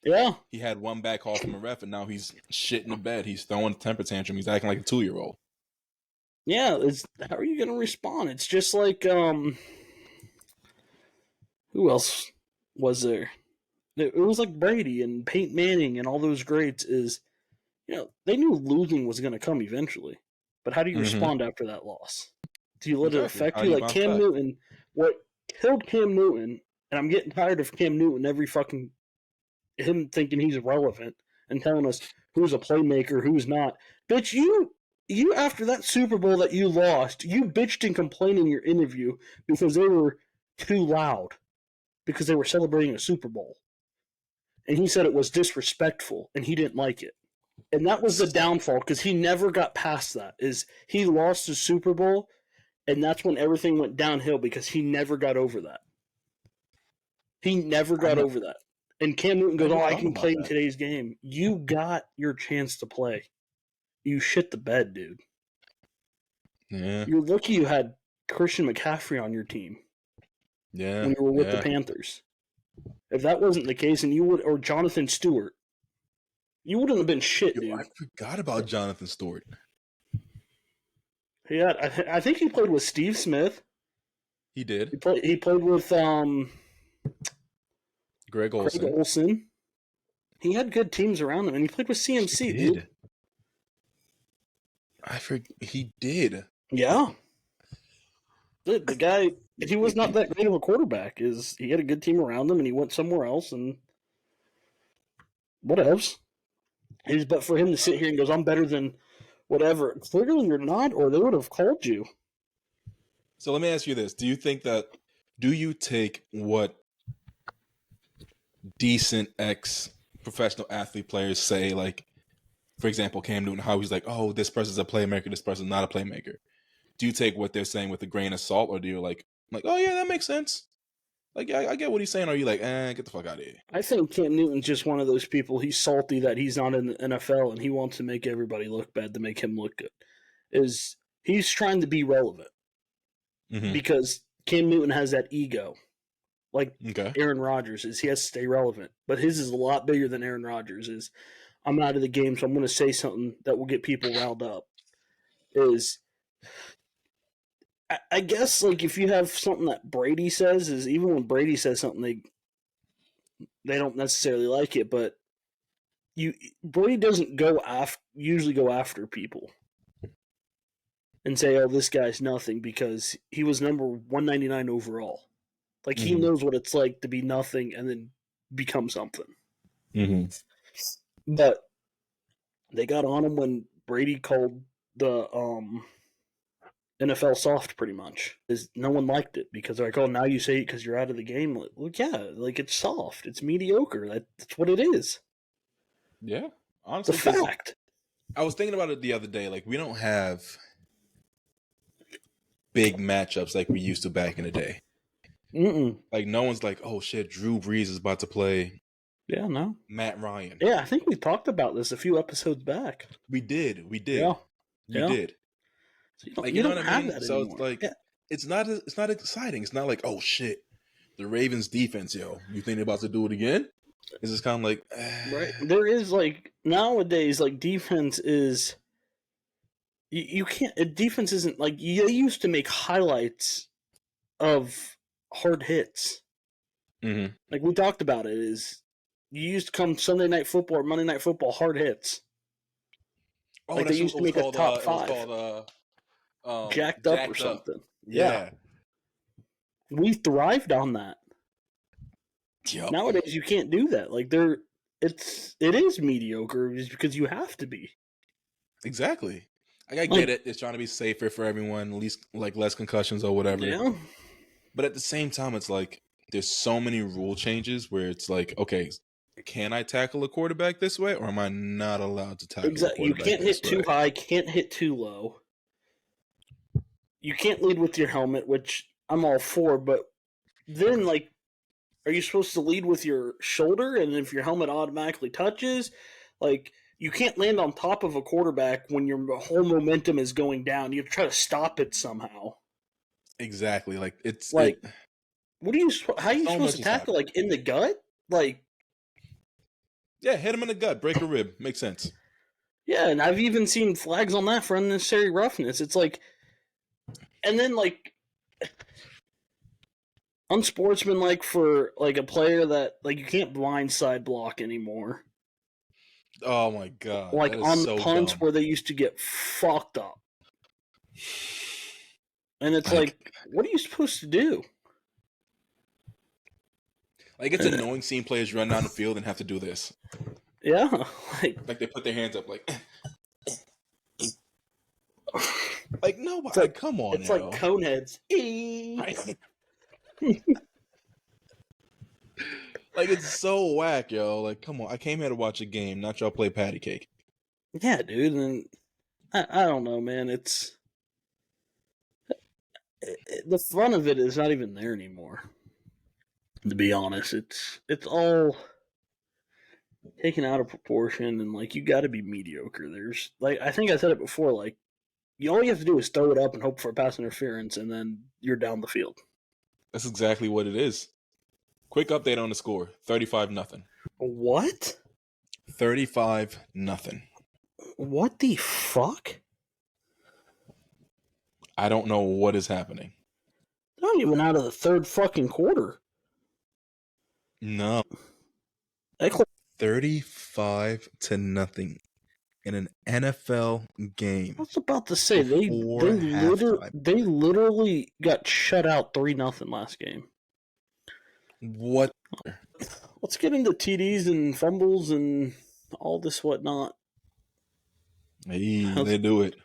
S1: Yeah.
S2: He had one bad call from a ref, and now he's shit in the bed. He's throwing a temper tantrum. He's acting like a 2-year-old.
S1: Yeah. How are you going to respond? It's just like who else was there? It was like Brady and Peyton Manning and all those greats. They knew losing was going to come eventually. But how do you respond after that loss? Do you let it affect you? Like Cam Newton, what killed Cam Newton, and I'm getting tired of Cam Newton him thinking he's irrelevant and telling us who's a playmaker, who's not. Bitch, you after that Super Bowl that you lost, you bitched and complained in your interview because they were too loud, because they were celebrating a Super Bowl. And he said it was disrespectful, and he didn't like it. And that was the downfall, because he never got past that. Is he lost the Super Bowl, and that's when everything went downhill, because he never got over that. He never got over that. And Cam Newton goes, I can play in today's game. You got your chance to play. You shit the bed, dude.
S2: Yeah.
S1: You're lucky you had Christian McCaffrey on your team.
S2: Yeah.
S1: When you were with the Panthers. If that wasn't the case, or Jonathan Stewart, you wouldn't have been shit, dude.
S2: I forgot about Jonathan Stewart.
S1: Yeah, I think he played with Steve Smith.
S2: He did.
S1: He played with
S2: Greg Olsen.
S1: He had good teams around him, and he played with CMC,
S2: He
S1: dude.
S2: did. I forget. He did.
S1: Yeah. The guy, he was not that great of a quarterback. He had a good team around him, and he went somewhere else, and what else? But for him to sit here and goes, I'm better than whatever. Clearly you're not, or they would have called you.
S2: So let me ask you this: do you take what decent professional athlete players say, like, for example, Cam Newton, how he's like, oh, this person's a playmaker, this person's not a playmaker? Do you take what they're saying with a grain of salt, or do you like, oh yeah, that makes sense? Like, yeah, I get what he's saying. Or are you like, get the fuck out of here?
S1: I think Cam Newton's just one of those people. He's salty that he's not in the NFL, and he wants to make everybody look bad to make him look good. He's trying to be relevant because Cam Newton has that ego, like Aaron Rodgers is. He has to stay relevant, but his is a lot bigger than Aaron Rodgers is. I'm out of the game, so I'm going to say something that will get people riled up. I guess, like, if you have something that Brady says, is even when Brady says something, they don't necessarily like it, but Brady doesn't usually go after people and say, oh, this guy's nothing, because he was number 199 overall. Like, he knows what it's like to be nothing and then become something. But they got on him when Brady called the NFL soft, pretty much. No one liked it because they're like, oh, now you say it because you're out of the game. Like, well, yeah, like, it's soft. It's mediocre. That's what it is.
S2: Yeah, honestly,
S1: it's a fact.
S2: I was thinking about it the other day. Like, we don't have big matchups like we used to back in the day. Like, no one's like, oh shit, Drew Brees is about to play.
S1: Yeah, no.
S2: Matt Ryan.
S1: Yeah, I think we talked about this a few episodes back.
S2: We did.
S1: Yeah.
S2: You did.
S1: So you don't what I mean?
S2: So anymore. It's like, it's not exciting. It's not like, oh shit, the Ravens defense, yo, you think they're about to do it again? It's just kind of like,
S1: right. There is, like, nowadays, like, defense is, you can't, defense isn't, like, you used to make highlights of hard hits. Like, we talked about it, is you used to come Sunday Night Football or Monday Night Football, hard hits.
S2: Oh,
S1: like, they used to make a top five.
S2: It was called,
S1: Jacked Up or something. Yeah. We thrived on that. Yep. Nowadays, you can't do that. Like, it is mediocre because you have to be.
S2: Exactly. I get it. It's trying to be safer for everyone, at least, like, less concussions or whatever.
S1: Yeah.
S2: But at the same time, it's like, there's so many rule changes where it's like, okay, can I tackle a quarterback this way, or am I not allowed to tackle a quarterback this way?
S1: You can't hit too high, can't hit too low. You can't lead with your helmet, which I'm all for, but then, like, are you supposed to lead with your shoulder, and if your helmet automatically touches? Like, you can't land on top of a quarterback when your whole momentum is going down. You have to try to stop it somehow.
S2: Exactly. Like, it's...
S1: Like, how are you supposed to tackle? Like, in the gut? Like...
S2: Yeah, hit him in the gut, break a rib. Makes sense.
S1: Yeah, and I've even seen flags on that for unnecessary roughness. It's like... And then, like... unsportsmanlike for, like, a player that, like, you can't blindside block anymore.
S2: Oh my god!
S1: Like on the punts where they used to get fucked up, and it's like, what are you supposed to do?
S2: Like, it's annoying seeing players run down the field and have to do this.
S1: Yeah,
S2: like they put their hands up, like, like no,
S1: like,
S2: come on,
S1: it's like cone heads.
S2: Like, it's so whack, yo. Like, come on. I came here to watch a game, not y'all play patty cake.
S1: Yeah, dude. And I don't know, man. The fun of it is not even there anymore. To be honest, it's all taken out of proportion, and, like, you got to be mediocre. There's, like, I think I said it before. Like, all you have to do is throw it up and hope for a pass interference, and then you're down the field.
S2: That's exactly what it is. Quick update on the score: 35-0.
S1: What?
S2: 35-0.
S1: What the fuck?
S2: I don't know what is happening.
S1: They're not even out of the third fucking quarter.
S2: No. 35-0 in an NFL game.
S1: I was about to say they literally got shut out 3-0 last game.
S2: What?
S1: Let's get into TDs and fumbles and all this whatnot.
S2: Hey, they do it.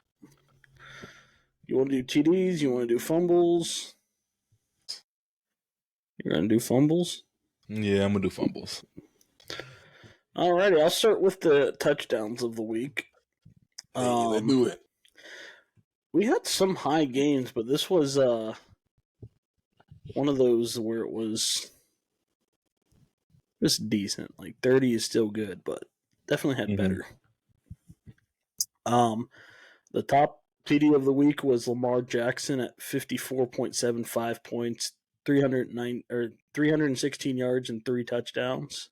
S1: You want to do TDs? You want to do fumbles? You're going to do fumbles?
S2: Yeah, I'm going to do fumbles.
S1: Alrighty, I'll start with the touchdowns of the week.
S2: Hey, they do it.
S1: We had some high games, but this was one of those where it was just decent. Like 30 is still good, but definitely had better. The top TD of the week was Lamar Jackson at 54.75 points, 316 yards and 3 touchdowns.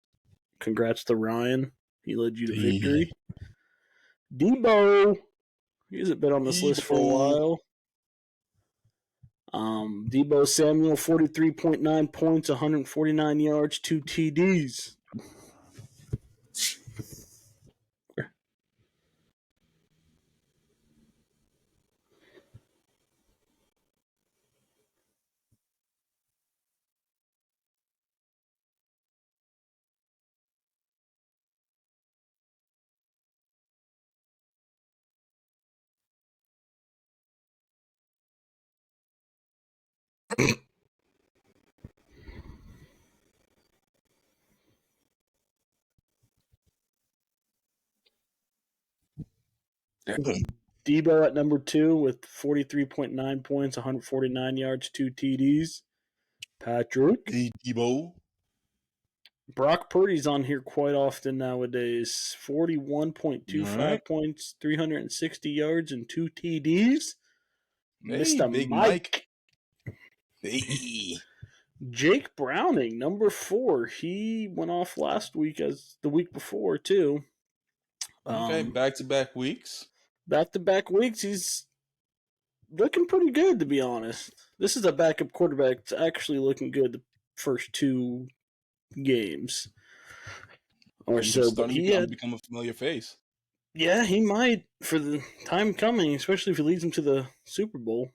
S1: Congrats to Ryan. He led you to victory. Debo. He hasn't been on this list for a while. Debo Samuel, 43.9 points, 149 yards, 2 TDs. Debo at number 2 with 43.9 points, 149 yards, 2 TDs. Patrick.
S2: Hey, Debo.
S1: Brock Purdy's on here quite often nowadays. 41.25 points, 360 yards, and 2 TDs.
S2: Hey,
S1: Mr.
S2: Big
S1: Mike.
S2: Hey.
S1: Jake Browning, number 4. He went off last week as the week before, too.
S2: Okay, back-to-back weeks.
S1: Back-to-back weeks, he's looking pretty good, to be honest. This is a backup quarterback that's actually looking good the first 2 games. Or so, but he had
S2: become a familiar face.
S1: Yeah, he might for the time coming, especially if he leads them to the Super Bowl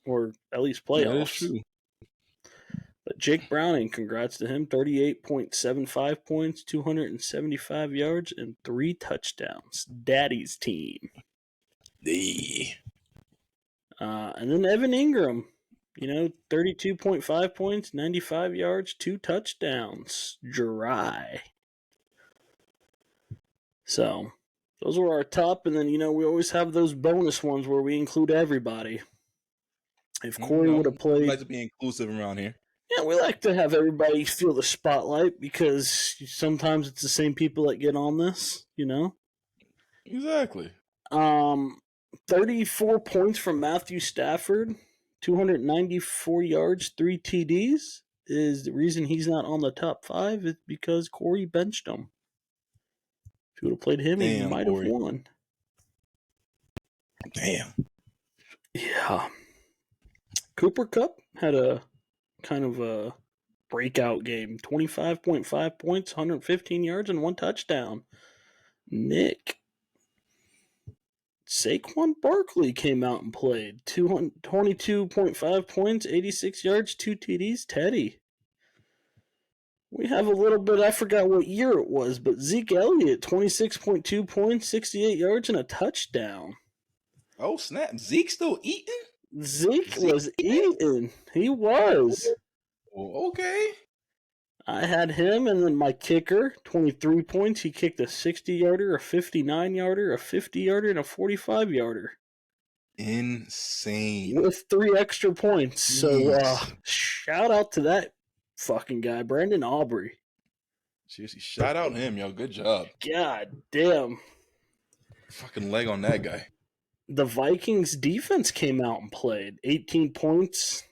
S1: or at least playoffs.
S2: Yeah, that's true.
S1: But Jake Browning, congrats to him. 38.75 points, 275 yards, and 3 touchdowns. Daddy's team. And then Evan Ingram, 32.5 points, 95 yards, 2 touchdowns. Dry. So, those were our top, and then, we always have those bonus ones where we include everybody. If Corey would have played...
S2: We like to be inclusive around here.
S1: Yeah, we like to have everybody feel the spotlight because sometimes it's the same people that get on this,
S2: Exactly.
S1: 34 points from Matthew Stafford, 294 yards, 3 TDs. Is the reason he's not on the top 5 is because Corey benched him. If he would have played him, he might have won.
S2: Damn.
S1: Yeah. Cooper Kupp had a kind of a breakout game. 25.5 points, 115 yards, and 1 touchdown. Nick. Saquon Barkley came out and played. 22.5 points, 86 yards, 2 TDs. Teddy. We have a little bit, I forgot what year it was, but Zeke Elliott, 26.2 points, 68 yards, and a touchdown.
S2: Oh, snap. Zeke still eating?
S1: Zeke was eating. He was.
S2: Oh, okay.
S1: I had him, and then my kicker, 23 points. He kicked a 60-yarder, a 59-yarder, a 50-yarder, and a 45-yarder.
S2: Insane.
S1: With 3 extra points. So, shout out to that fucking guy, Brandon Aubrey.
S2: Seriously, shout out him, yo. Good job.
S1: God damn.
S2: Fucking leg on that guy.
S1: The Vikings defense came out and played. 18 points.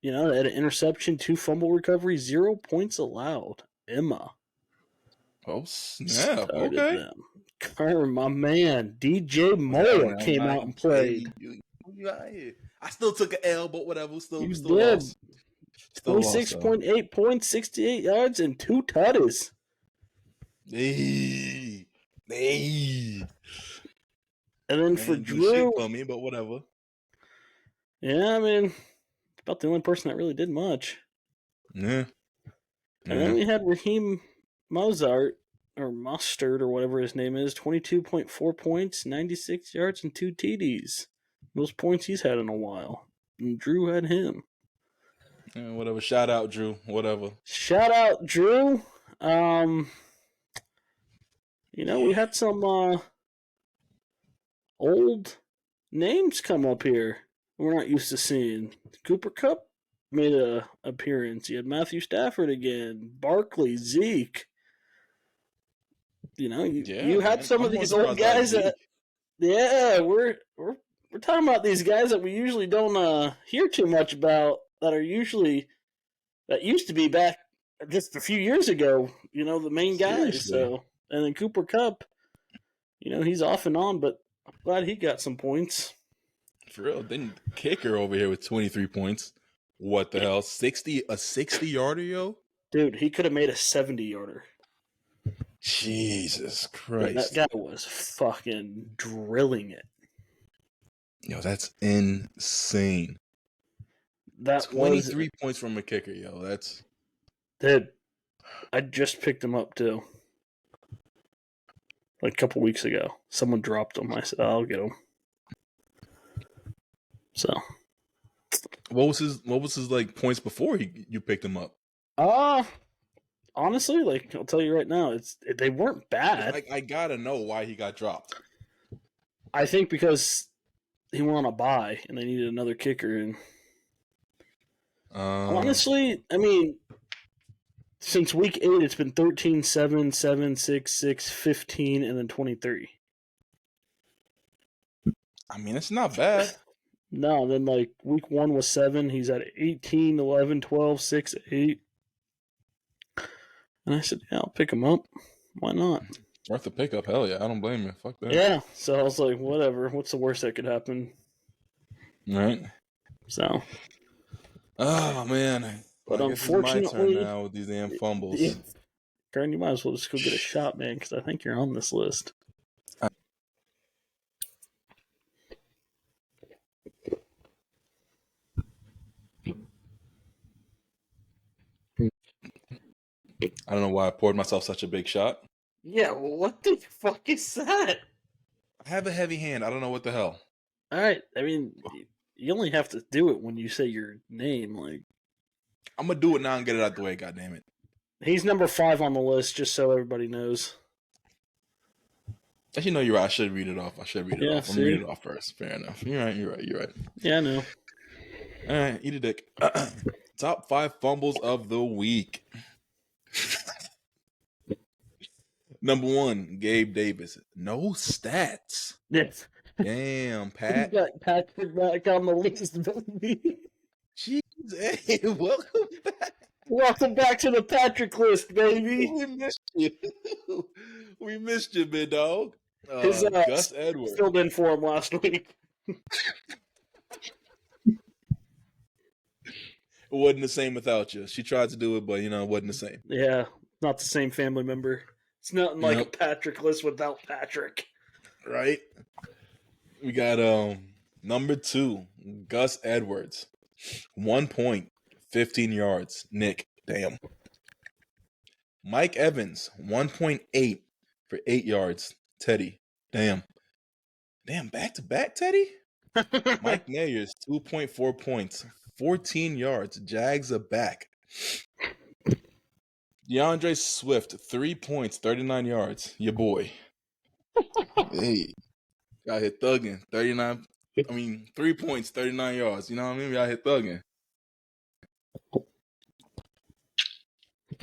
S1: They had an interception, 2 fumble recoveries, 0 points allowed. Emma.
S2: Oh, snap. Okay.
S1: Them. Kern, my man. DJ Moore came out and played.
S2: I still took an L, but whatever. Still
S1: did.
S2: Lost.
S1: 26.8 points, 68 yards, and 2 tutties.
S2: Hey. Hey.
S1: And then
S2: They
S1: for
S2: ain't do shit
S1: Drew,
S2: for me, but whatever.
S1: yeah, I mean, about the only person that really did much.
S2: Yeah.
S1: And then we had Raheem Mozart, or Mustard, or whatever his name is, 22.4 points, 96 yards, and 2 TDs. Most points he's had in a while. And Drew had him.
S2: Yeah, whatever. Shout out, Drew. Whatever.
S1: Shout out, Drew. We had some old names come up here we're not used to seeing. Cooper Kupp made a appearance. You had Matthew Stafford again, Barkley, Zeke.
S2: Yeah,
S1: You had
S2: man.
S1: some
S2: I'm
S1: of
S2: more
S1: these old
S2: surprised by
S1: guys that,
S2: Zeke.
S1: yeah, we're talking about these guys that we usually don't hear too much about, that used to be back just a few years ago, the main guys.
S2: Seriously.
S1: So, and then Cooper Kupp, he's off and on, but I'm glad he got some points.
S2: For real. Then kicker over here with 23 points. What the hell? 60 yarder, yo?
S1: Dude, he could have made a 70-yarder.
S2: Jesus
S1: Yeah, that
S2: Christ.
S1: guy was fucking drilling it.
S2: Yo, that's insane.
S1: That was,
S2: 23 points from a kicker, yo. That's
S1: dude, I just picked him up too. Like a couple weeks ago. Someone dropped him. I said, I'll get him. So,
S2: what was his like points before you picked him up?
S1: honestly, like I'll tell you right now, they weren't bad.
S2: I gotta know why he got dropped.
S1: I think because he went on a bye and they needed another kicker. And honestly, I mean, since week 8, it's been 13, 7, 7, 6, 6, 15, and then 23.
S2: I mean, it's not bad.
S1: No, then like week 1 was 7. He's at 18, 11, 12, 6, 8. And I said, yeah, I'll pick him up. Why not?
S2: Worth the pickup, hell yeah. I don't blame you. Fuck that.
S1: Yeah, so I was like, whatever. What's the worst that could happen?
S2: Right.
S1: So,
S2: Oh man.
S1: but
S2: I guess it's my turn
S1: unfortunately,
S2: now with these damn fumbles.
S1: Kern, you might as well just go get a shot, man, because I think you're on this list.
S2: I don't know why I poured myself such a big shot.
S1: Yeah, well, what the fuck is that?
S2: I have a heavy hand. I don't know what the hell.
S1: All right, I mean, you only have to do it when you say your name. Like,
S2: I'm gonna do it now and get it out the way. God damn it.
S1: he's number 5 on the list, just so everybody knows.
S2: Actually, no, you're right. I should read it off. Off. Let me
S1: See?
S2: read it off first. Fair enough. You're right.
S1: Yeah, I know.
S2: All right, eat a dick. Top 5 fumbles of the week. Number 1, Gabe Davis. No stats.
S1: Yes.
S2: Damn,
S1: We
S2: Pat.
S1: got Patrick back on the list, baby.
S2: Jeez, hey, welcome back.
S1: Welcome back to the Patrick list, baby.
S2: We missed you. We missed you, big dog.
S1: His
S2: Gus Edwards.
S1: filled in for him last week.
S2: It wasn't the same without you. She tried to do it, but it wasn't the same.
S1: Yeah, not the same family member. It's nothing like a Patrick list without Patrick.
S2: Right? We got number 2, Gus Edwards. 1 point, 15 yards. Nick, damn. Mike Evans, 1.8 for 8 yards. Teddy, damn. Damn, back to back, Teddy? Mike Nayers, 2.4 points, 14 yards. Jags are back. DeAndre Swift, 3 points, 39 yards. Your boy. Hey, got hit thugging. 3 points, 39 yards. You know what I mean? We got hit thugging.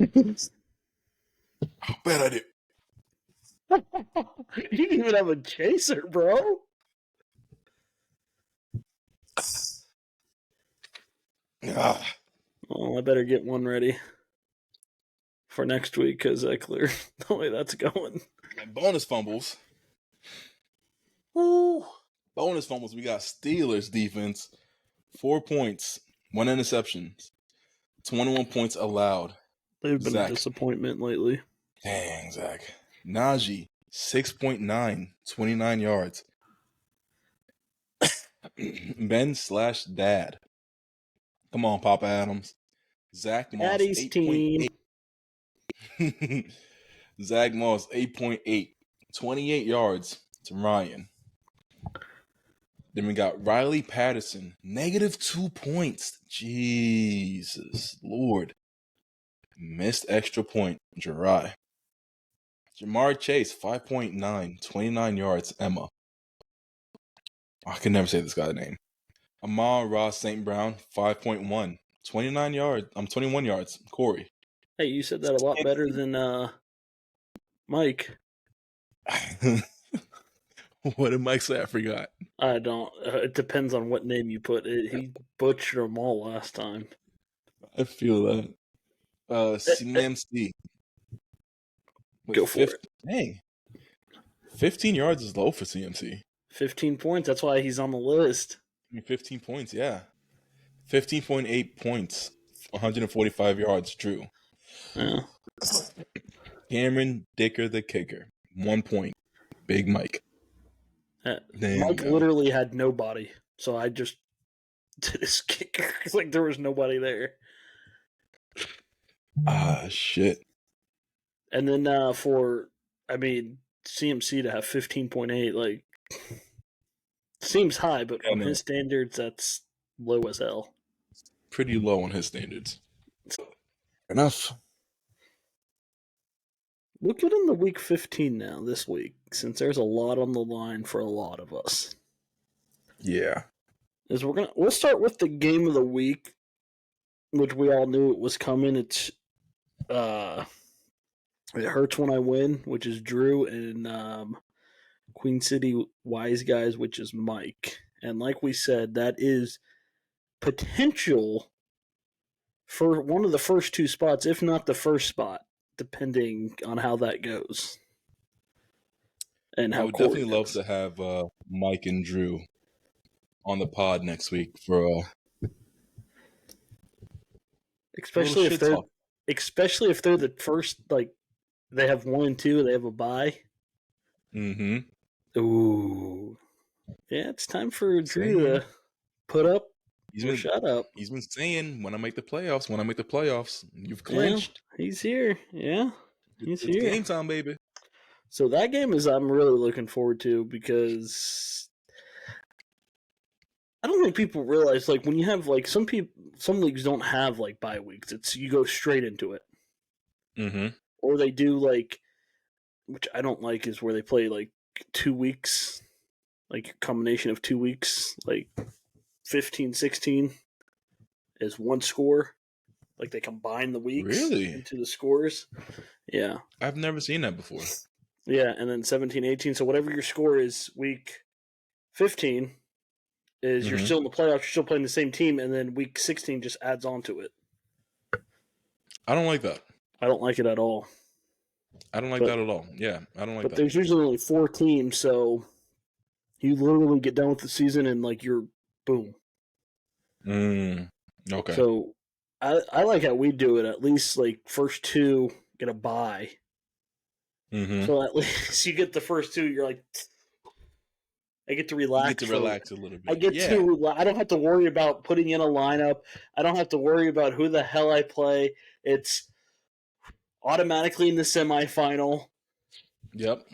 S2: I bet I did.
S1: You didn't even have a chaser, bro. Oh, I better get one ready for next week because I clear the way that's going.
S2: And bonus fumbles.
S1: Ooh.
S2: Bonus fumbles. We got Steelers defense. 4 points, 1 interception, 21 points allowed.
S1: They've been
S2: Zack.
S1: a disappointment lately.
S2: Dang, Zach. Najee, 6.9, 29 yards. Ben/Dad. Come on, Papa Adams. Zach Moss,
S1: Daddy's
S2: 8.8.
S1: team.
S2: Zach Moss, 8.8. 28 yards to Ryan. Then we got Riley Patterson, -2 points. Jesus Lord. Missed extra point, Jirai. Jamar Chase, 5.9, 29 yards, Emma. I can never say this guy's name. Amar Ross St. Brown, 5.1, 29 yards. 21 yards, Corey.
S1: Hey, you said that a lot better than Mike.
S2: What did Mike say? I forgot.
S1: I don't. It depends on what name you put. He butchered them all last time.
S2: I feel that. CMC.
S1: Go for it.
S2: Hey, 15 yards is low for CMC.
S1: 15 points. That's why he's on the list.
S2: 15 points, yeah. 15.8 points, 145 yards, Drew.
S1: Yeah.
S2: Cameron Dicker the kicker, 1 point. Big Mike.
S1: Mike literally had nobody, so I just did his kicker. It's like there was nobody there.
S2: Shit.
S1: And then CMC to have 15.8, like, seems high, but from his standards, that's low as hell.
S2: Pretty low on his standards. Enough.
S1: We'll get into week 15 now this week, since there's a lot on the line for a lot of us.
S2: Yeah.
S1: We'll start with the game of the week, which we all knew it was coming. It's It Hurts When I Win, which is Drew, and Queen City Wise Guys, which is Mike. And like we said, that is potential for one of the first two spots, if not the first spot, depending on how that goes. And how
S2: I would definitely love to have Mike and Drew on the pod next week for
S1: especially if they're the first, like, they have 1 and 2, they have a bye.
S2: Mm-hmm.
S1: Ooh. Yeah, it's time for Drew to put up or shut up.
S2: He's been saying, when I make the playoffs, you've clinched.
S1: Yeah, he's here. Yeah,
S2: it's here. Game time, baby.
S1: So that game I'm really looking forward to, because I don't think people realize, like, when you have, like, some leagues don't have, like, bye weeks. It's you go straight into it.
S2: Mm-hmm.
S1: Or they do, like, which I don't like, is where they play, like, 2 weeks, like a combination of 2 weeks, like 15-16 is one score. Like, they combine the weeks into the scores. Yeah.
S2: I've never seen that before.
S1: Yeah, and then 17-18. So whatever your score is week 15 is you're still in the playoffs, you're still playing the same team, and then week 16 just adds on to it.
S2: I don't like that.
S1: I don't like it at all.
S2: I don't like that at all. Yeah, I don't like that.
S1: But there's usually only 4 teams, so you literally get done with the season and, like, you're boom.
S2: Okay.
S1: So I like how we do it. At least, like, first 2 get a bye.
S2: Mm-hmm.
S1: So at least you get the first 2. You're like, I get to relax.
S2: You get to relax a little bit.
S1: I get to. I don't have to worry about putting in a lineup. I don't have to worry about who the hell I play. It's automatically in the semifinal.
S2: Yep.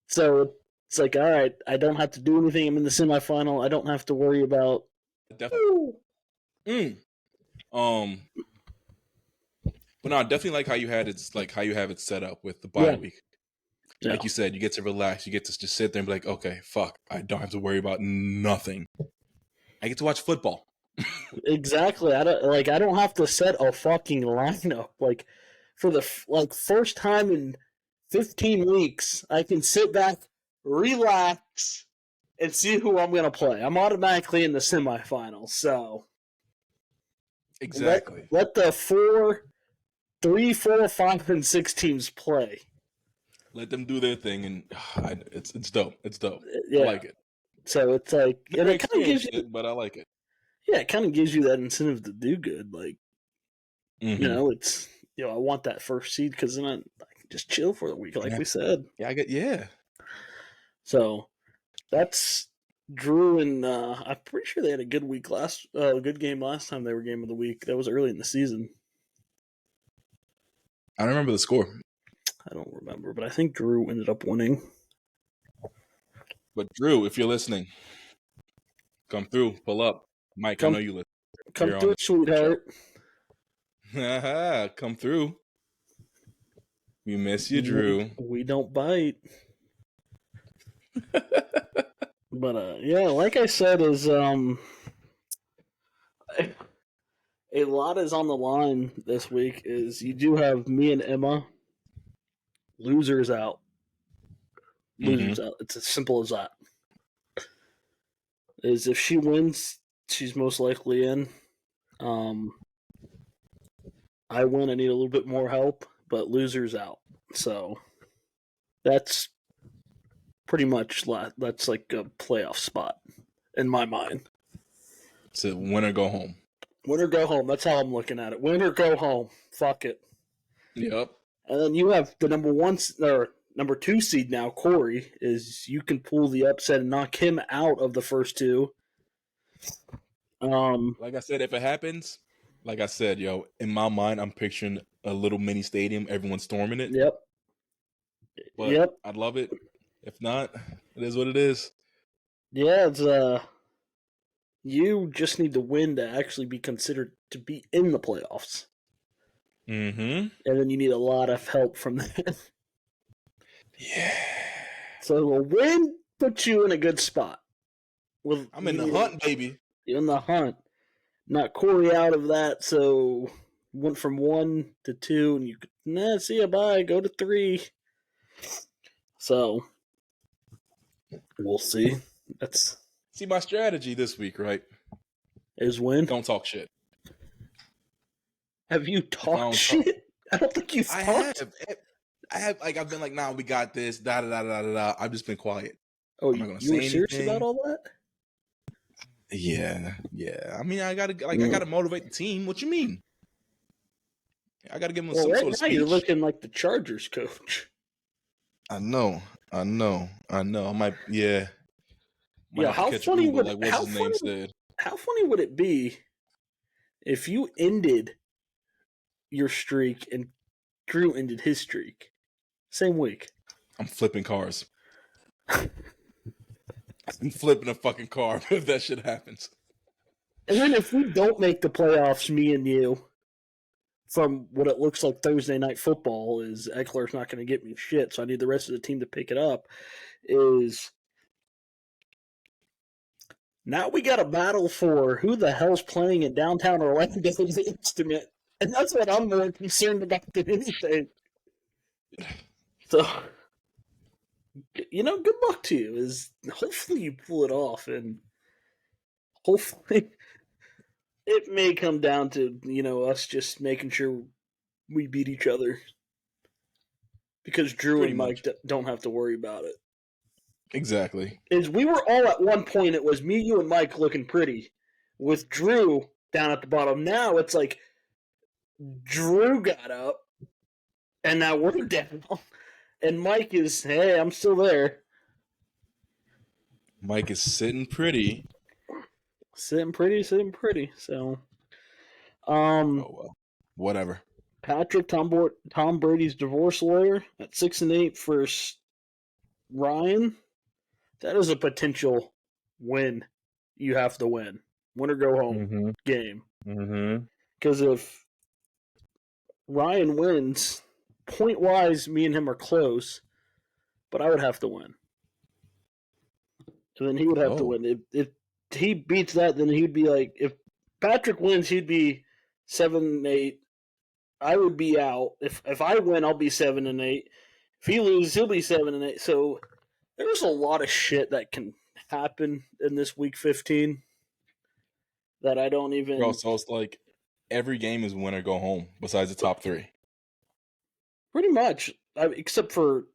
S1: So it's like, all right, I don't have to do anything. I'm in the semifinal. I don't have to worry about.
S2: Definitely. But no, I definitely like how you have it set up with the bye week. Yeah. Like you said, you get to relax. You get to just sit there and be like, okay, fuck, I don't have to worry about nothing. I get to watch football.
S1: Exactly. I don't have to set a fucking lineup. Like, for the first time in 15 weeks, I can sit back, relax, and see who I'm going to play. I'm automatically in the semifinals, so
S2: exactly.
S1: Let the 3, 4, 5, and 6 teams play.
S2: Let them do their thing, and it's dope. It's dope.
S1: Yeah.
S2: I like it.
S1: So it's like, and it kind of gives you,
S2: but I like it.
S1: Yeah, it kind of gives you that incentive to do good. Like, you know, it's, I want that first seed, because then I can just chill for the week, like
S2: Yeah.
S1: we said.
S2: Yeah.
S1: So that's Drew and I'm pretty sure they had a good week good game last time they were game of the week. That was early in the season.
S2: I don't remember the score.
S1: I don't remember, but I think Drew ended up winning.
S2: But Drew, if you're listening, come through, pull up. Mike, I know you listen.
S1: Come
S2: You're
S1: through,
S2: on
S1: sweetheart.
S2: Come through. We miss you, Drew.
S1: We don't bite. But yeah, like I said, is a lot is on the line this week. Is you do have me and Emma losers out. Losers out. It's as simple as that. Is if she wins, she's most likely in. I win. I need a little bit more help, but losers out. So that's pretty much that's like a playoff spot in my mind.
S2: It's a win or go home.
S1: Win or go home. That's how I'm looking at it. Win or go home. Fuck it.
S2: Yep.
S1: And then you have the number 2 seed now, Corey, is you can pull the upset and knock him out of the first two.
S2: Like I said, if it happens, like I said, in my mind, I'm picturing a little mini stadium, everyone storming it.
S1: Yep.
S2: But I'd love it. If not, it is what it is.
S1: Yeah, it's you just need to win to actually be considered to be in the playoffs.
S2: Mm-hmm.
S1: And then you need a lot of help from that.
S2: Yeah.
S1: So a win puts you in a good spot.
S2: I'm in the hunt, baby.
S1: You're in the hunt. Not Corey out of that, so went from 1 to 2, and you could, see ya, bye, go to 3. So, we'll see.
S2: See, my strategy this week, right?
S1: Is win.
S2: Don't talk shit.
S1: Have you talked shit? I don't think you've talked.
S2: I have, I've been like, nah, we got this, da-da-da-da-da-da. I've just been quiet.
S1: Oh, you were serious about all that?
S2: Yeah. I mean, I gotta motivate the team. What you mean? I gotta give them some sort of speech.
S1: You're looking like the Chargers coach.
S2: I know. I might, yeah.
S1: Yeah, how funny would it be if you ended your streak and Drew ended his streak same week?
S2: I'm flipping cars. I'm flipping a fucking car if that shit happens.
S1: And then if we don't make the playoffs, me and you, from what it looks like Thursday Night Football, is Eckler's not going to get me shit, so I need the rest of the team to pick it up, is now we got a battle for who the hell's playing in downtown Orlando the instrument. And that's what I'm more concerned about than anything. So, good luck to you. Hopefully you pull it off, and hopefully it may come down to, us just making sure we beat each other. Because Drew and Mike don't have to worry about it.
S2: Exactly.
S1: We were all at one point, it was me, you, and Mike looking pretty, with Drew down at the bottom. Now it's like Drew got up, and now we're down. And Mike is, hey, I'm still there.
S2: Mike is sitting pretty.
S1: Sitting pretty. So,
S2: oh well, whatever.
S1: Patrick, Tom Brady's divorce lawyer at 6-8 for Ryan. That is a potential win. You have to win or go home game. Because if Ryan wins, point wise, me and him are close, but I would have to win. And then he would have to win. If he beats that, then he'd be like, if Patrick wins, he'd be 7-8. I would be out. If I win, I'll be 7-8. If he loses, he'll be 7-8. So there's a lot of shit that can happen in this week 15 that I don't even.
S2: Bro, so it's like every game is win or go home besides the top 3.
S1: Pretty much, except for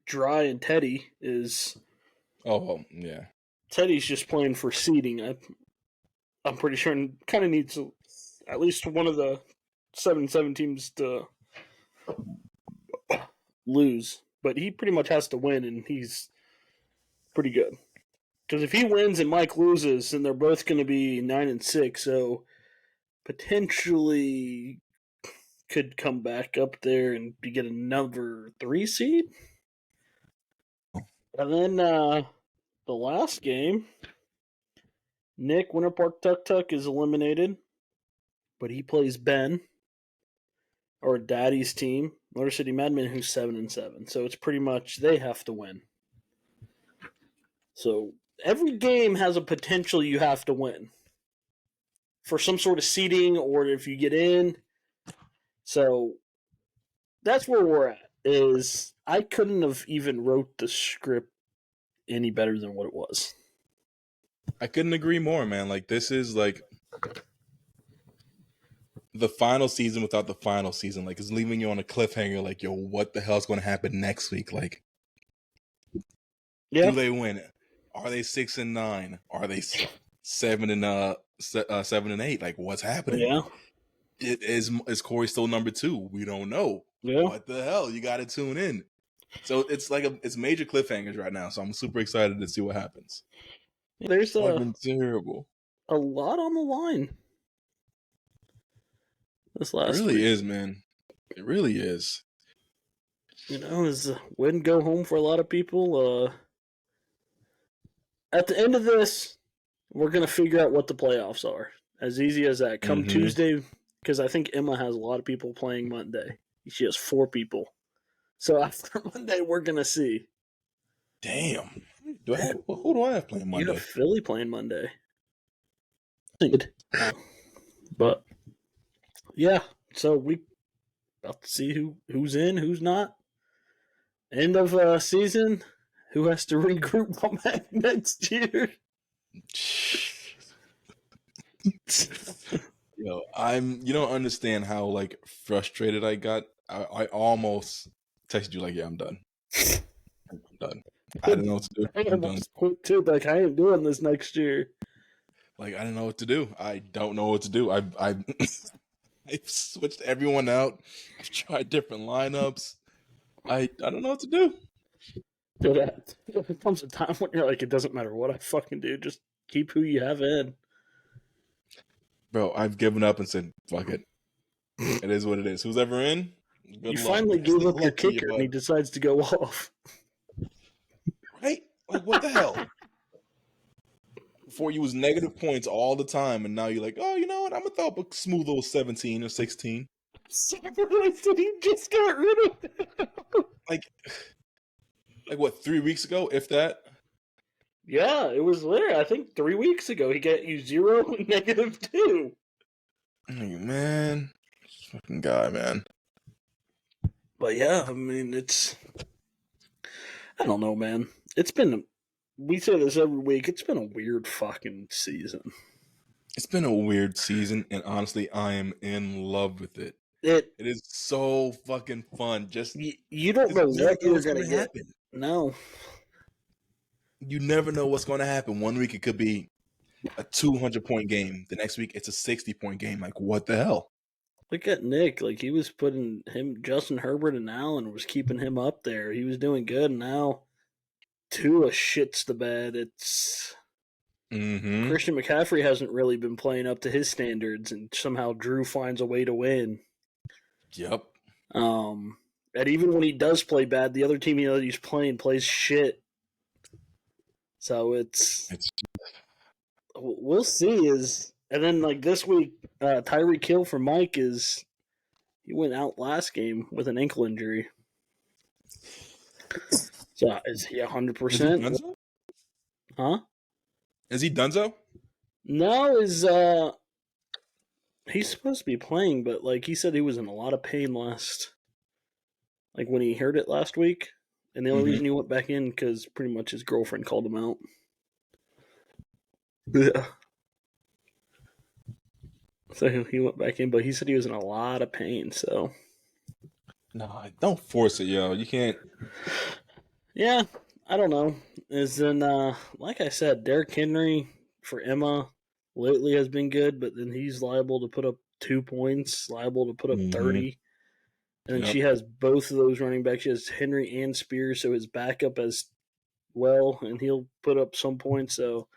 S1: Dry and Teddy is.
S2: Oh well, yeah.
S1: Teddy's just playing for seeding. I'm pretty sure, and kind of needs at least one of the 7 teams to lose, but he pretty much has to win, and he's pretty good. Because if he wins and Mike loses, then they're both going to be 9-6. So potentially could come back up there and get another 3 seed. And then the last game, Nick Winter Park Tuk Tuk is eliminated, but he plays Ben, or Daddy's team, Motor City Madmen, who's 7-7. So it's pretty much they have to win. So every game has a potential you have to win for some sort of seeding, or if you get in. So that's where we're at. Is I couldn't have even wrote the script any better than what it was.
S2: I couldn't agree more, man. Like, this is like the final season without the final season. Like, it's leaving you on a cliffhanger. Like, yo, what the hell is going to happen next week? Like, do they win? Are they 6-9? Are they 7-8? Like, what's happening?
S1: Yeah.
S2: Is Corey still number 2? We don't know.
S1: Yeah.
S2: What the hell? You got to tune in. So it's like it's major cliffhangers right now. So I'm super excited to see what happens.
S1: There's
S2: been terrible.
S1: A lot on the line. This last
S2: It really
S1: week.
S2: is, man. It really is.
S1: You know, is a win go home for a lot of people. At the end of this, we're gonna figure out what the playoffs are. As easy as that. Come Tuesday, because I think Emma has a lot of people playing Monday. She has 4 people. So after Monday, we're gonna see.
S2: Damn. Who do I have playing Monday?
S1: You have Philly playing Monday. But yeah, so we about to see who's in, who's not. End of season. Who has to regroup come back next year?
S2: Yo, you don't understand how like frustrated I got. I almost texted you like, yeah, I'm done. I'm done. I didn't know what to do. I'm done.
S1: Quit too. Like, I ain't doing this next year.
S2: Like, I didn't know what to do. I don't know what to do. I've switched everyone out. I've tried different lineups. I don't know what to do.
S1: There comes a time when you're like, it doesn't matter what I fucking do. Just keep who you have in.
S2: Bro, I've given up and said, fuck it. It is what it is. Who's ever in?
S1: You finally gave up your kicker and he decides to go off.
S2: Right? Like, what the hell? Before you was negative points all the time, and now you're like, oh, you know what? I'm going to throw up a smooth little 17 or 16.
S1: I said he just got rid of him.
S2: Like what, 3 weeks ago, if that?
S1: Yeah, it was there. I think 3 weeks ago he got you 0 and -2.
S2: Hey, man. This fucking guy, man.
S1: But yeah, I mean, I don't know, man. We say this every week, it's been a weird fucking season.
S2: It's been a weird season, and honestly, I am in love with it. It is so fucking fun. Just
S1: you don't know what you're gonna get.
S2: Happen.
S1: No.
S2: You never know what's going to happen. 1 week it could be a 200-point game. The next week it's a 60-point game. Like, what the hell?
S1: Look at Nick. Like, he was putting Justin Herbert and Allen was keeping him up there. He was doing good. And now Tua shits the bed. It's Christian McCaffrey hasn't really been playing up to his standards, and somehow Drew finds a way to win.
S2: Yep.
S1: And even when he does play bad, the other team he's playing plays shit. So we'll see. And then like this week, Tyreek Hill for Mike he went out last game with an ankle injury. So is he 100%? Huh?
S2: Is he donezo?
S1: No, he's supposed to be playing, but like he said, he was in a lot of pain like when he heard it last week, and the only reason he went back in because pretty much his girlfriend called him out. Yeah. So he went back in, but he said he was in a lot of pain. So
S2: no, don't force it, yo. You can't.
S1: Yeah, I don't know. Like I said, Derrick Henry for Emma lately has been good, but then he's liable to put up 2 points, liable to put up 30. And then
S2: Yep.
S1: she has both of those running backs. She has Henry and Spears, so his backup as well, and he'll put up some points. So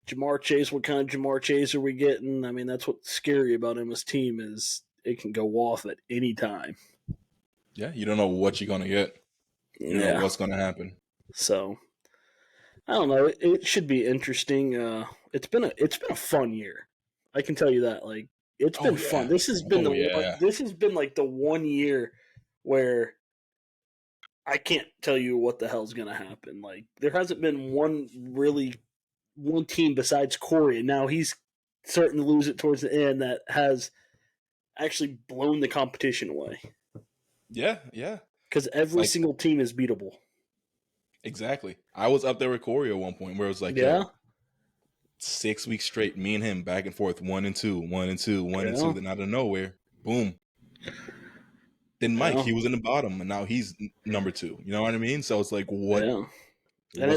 S1: Jamar Chase, what kind of Jamar Chase are we getting? I mean, that's what's scary about Emma's team is it can go off at any time.
S2: Yeah, you don't know what you're gonna get. You don't know what's gonna happen.
S1: So I don't know. It should be interesting. It's been a fun year. I can tell you that. Like it's been fun. This has been This has been like the one year where I can't tell you what the hell's gonna happen. Like there hasn't been one team besides Corey, and now he's starting to lose it towards the end that has actually blown the competition away.
S2: Yeah.
S1: Because every single team is beatable.
S2: Exactly. I was up there with Corey at one point where it was like, yo, 6 weeks straight, me and him back and forth, 1-2, 1-2, 1-2. Then out of nowhere, boom. Then Mike, he was in the bottom, and now he's number 2. You know what I mean? So it's like, what's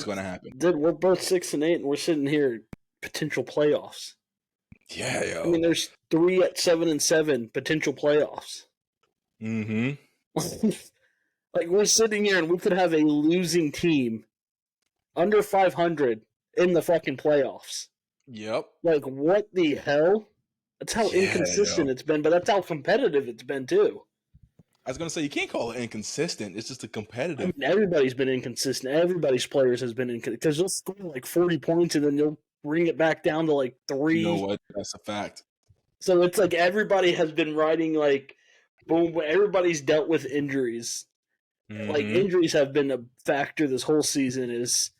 S2: going to happen?
S1: We're both 6-8, and we're sitting here potential playoffs.
S2: Yeah, yo.
S1: I mean, there's 3 at 7-7 potential playoffs.
S2: Mm-hmm.
S1: Like we're sitting here, and we could have a losing team under 500 in the fucking playoffs.
S2: Yep.
S1: Like what the hell? That's how inconsistent it's been, but that's how competitive it's been too.
S2: I was gonna say you can't call it inconsistent. It's just a competitive.
S1: I mean, everybody's been inconsistent. Everybody's players has been inconsistent because they'll score like 40 points and then they'll bring it back down to like 3.
S2: You know what? That's a fact.
S1: So it's like everybody has been riding like boom. Everybody's dealt with injuries. Mm-hmm. Like injuries have been a factor this whole season. Is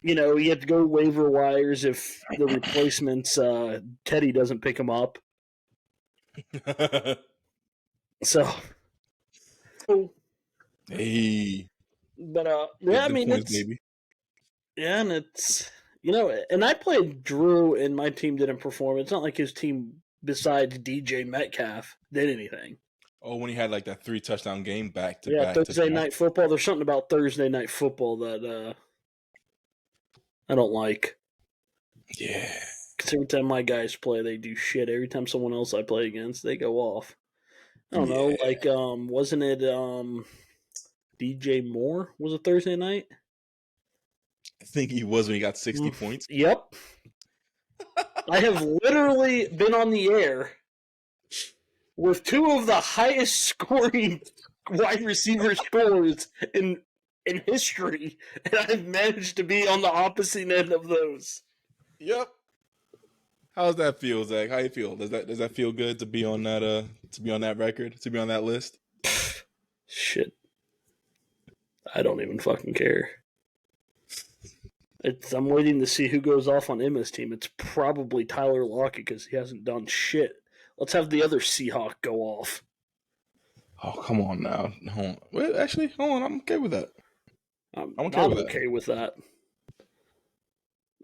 S1: you have to go waiver wires if the replacements Teddy doesn't pick them up. So,
S2: hey,
S1: but yeah, I mean it's baby. Yeah, and it's and I played Drew, and my team didn't perform. It's not like his team besides DJ Metcalf did anything.
S2: Oh, when he had like that 3 touchdown game back to
S1: back. Thursday night football. There's something about Thursday night football that I don't like.
S2: Yeah.
S1: Because every time my guys play, they do shit. Every time someone else I play against, they go off. I don't know. Like, wasn't it DJ Moore was a Thursday night?
S2: I think he was when he got 60 points.
S1: Yep. I have literally been on the air with 2 of the highest scoring wide receiver scores in history, and I've managed to be on the opposite end of those.
S2: Yep. How's that feel, Zach? How you feel? Does that feel good to be on that record, to be on that list?
S1: Shit. I don't even fucking care. I'm waiting to see who goes off on Emma's team. It's probably Tyler Lockett because he hasn't done shit. Let's have the other Seahawk go off.
S2: Oh, come on now. Hold on. Well, actually, hold on. I'm okay with that.
S1: I'm okay with that.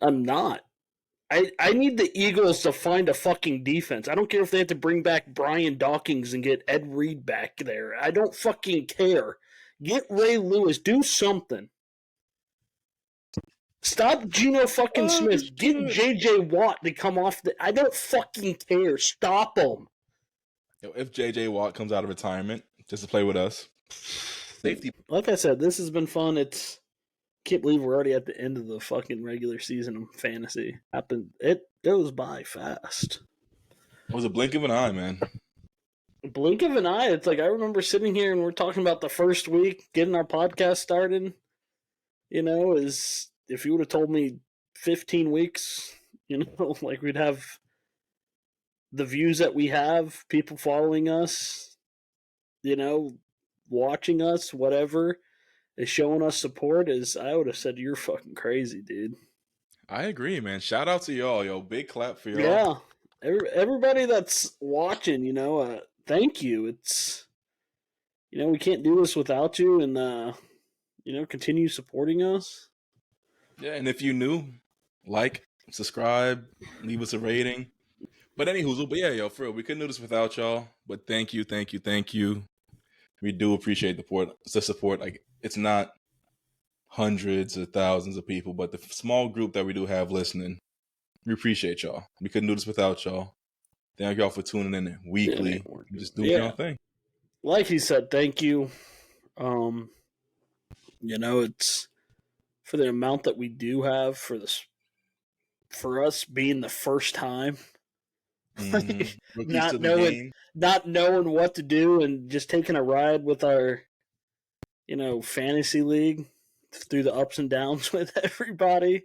S1: I'm not. I need the Eagles to find a fucking defense. I don't care if they have to bring back Brian Dawkins and get Ed Reed back there. I don't fucking care. Get Ray Lewis. Do something. Stop Geno fucking Smith. Shit. Get J.J. Watt to come off the... I don't fucking care. Stop him.
S2: If J.J. Watt comes out of retirement just to play with us. Safety.
S1: Like I said, this has been fun. Can't believe we're already at the end of the fucking regular season of fantasy. It goes by fast.
S2: It was a blink of an eye, man.
S1: Blink of an eye. It's like I remember sitting here and we're talking about the first week, getting our podcast started. Is if you would have told me 15 weeks, like we'd have the views that we have, people following us, watching us, whatever. Is showing us support I would have said you're fucking crazy, dude.
S2: I agree, man. Shout out to y'all, yo. Big clap for y'all.
S1: Yeah. Everybody that's watching, thank you. It's we can't do this without you and continue supporting us.
S2: Yeah, and if you're new, like, subscribe, leave us a rating. But but yeah, yo, for real, we couldn't do this without y'all. But thank you. We do appreciate the support. Like, it's not hundreds or thousands of people, but the small group that we do have listening, we appreciate y'all. We couldn't do this without y'all. Thank y'all for tuning in weekly. Just doing your thing.
S1: like he said, thank you. Um, it's for the amount that we do have for this, for us being the first time, like
S2: Rookies to
S1: not
S2: the
S1: knowing,
S2: game.
S1: not knowing what to do, and just taking a ride with our, fantasy league through the ups and downs with everybody.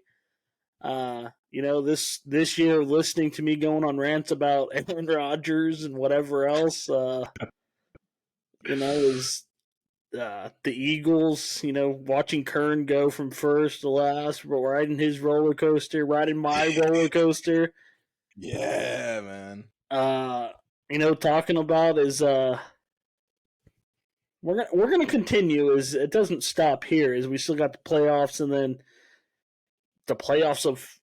S1: This year, listening to me going on rants about Aaron Rodgers and whatever else, is the Eagles, watching Kern go from first to last, riding his roller coaster, riding my roller coaster.
S2: Yeah, man.
S1: Talking about is we're gonna continue. Is it doesn't stop here? Is we still got the playoffs and then the playoffs of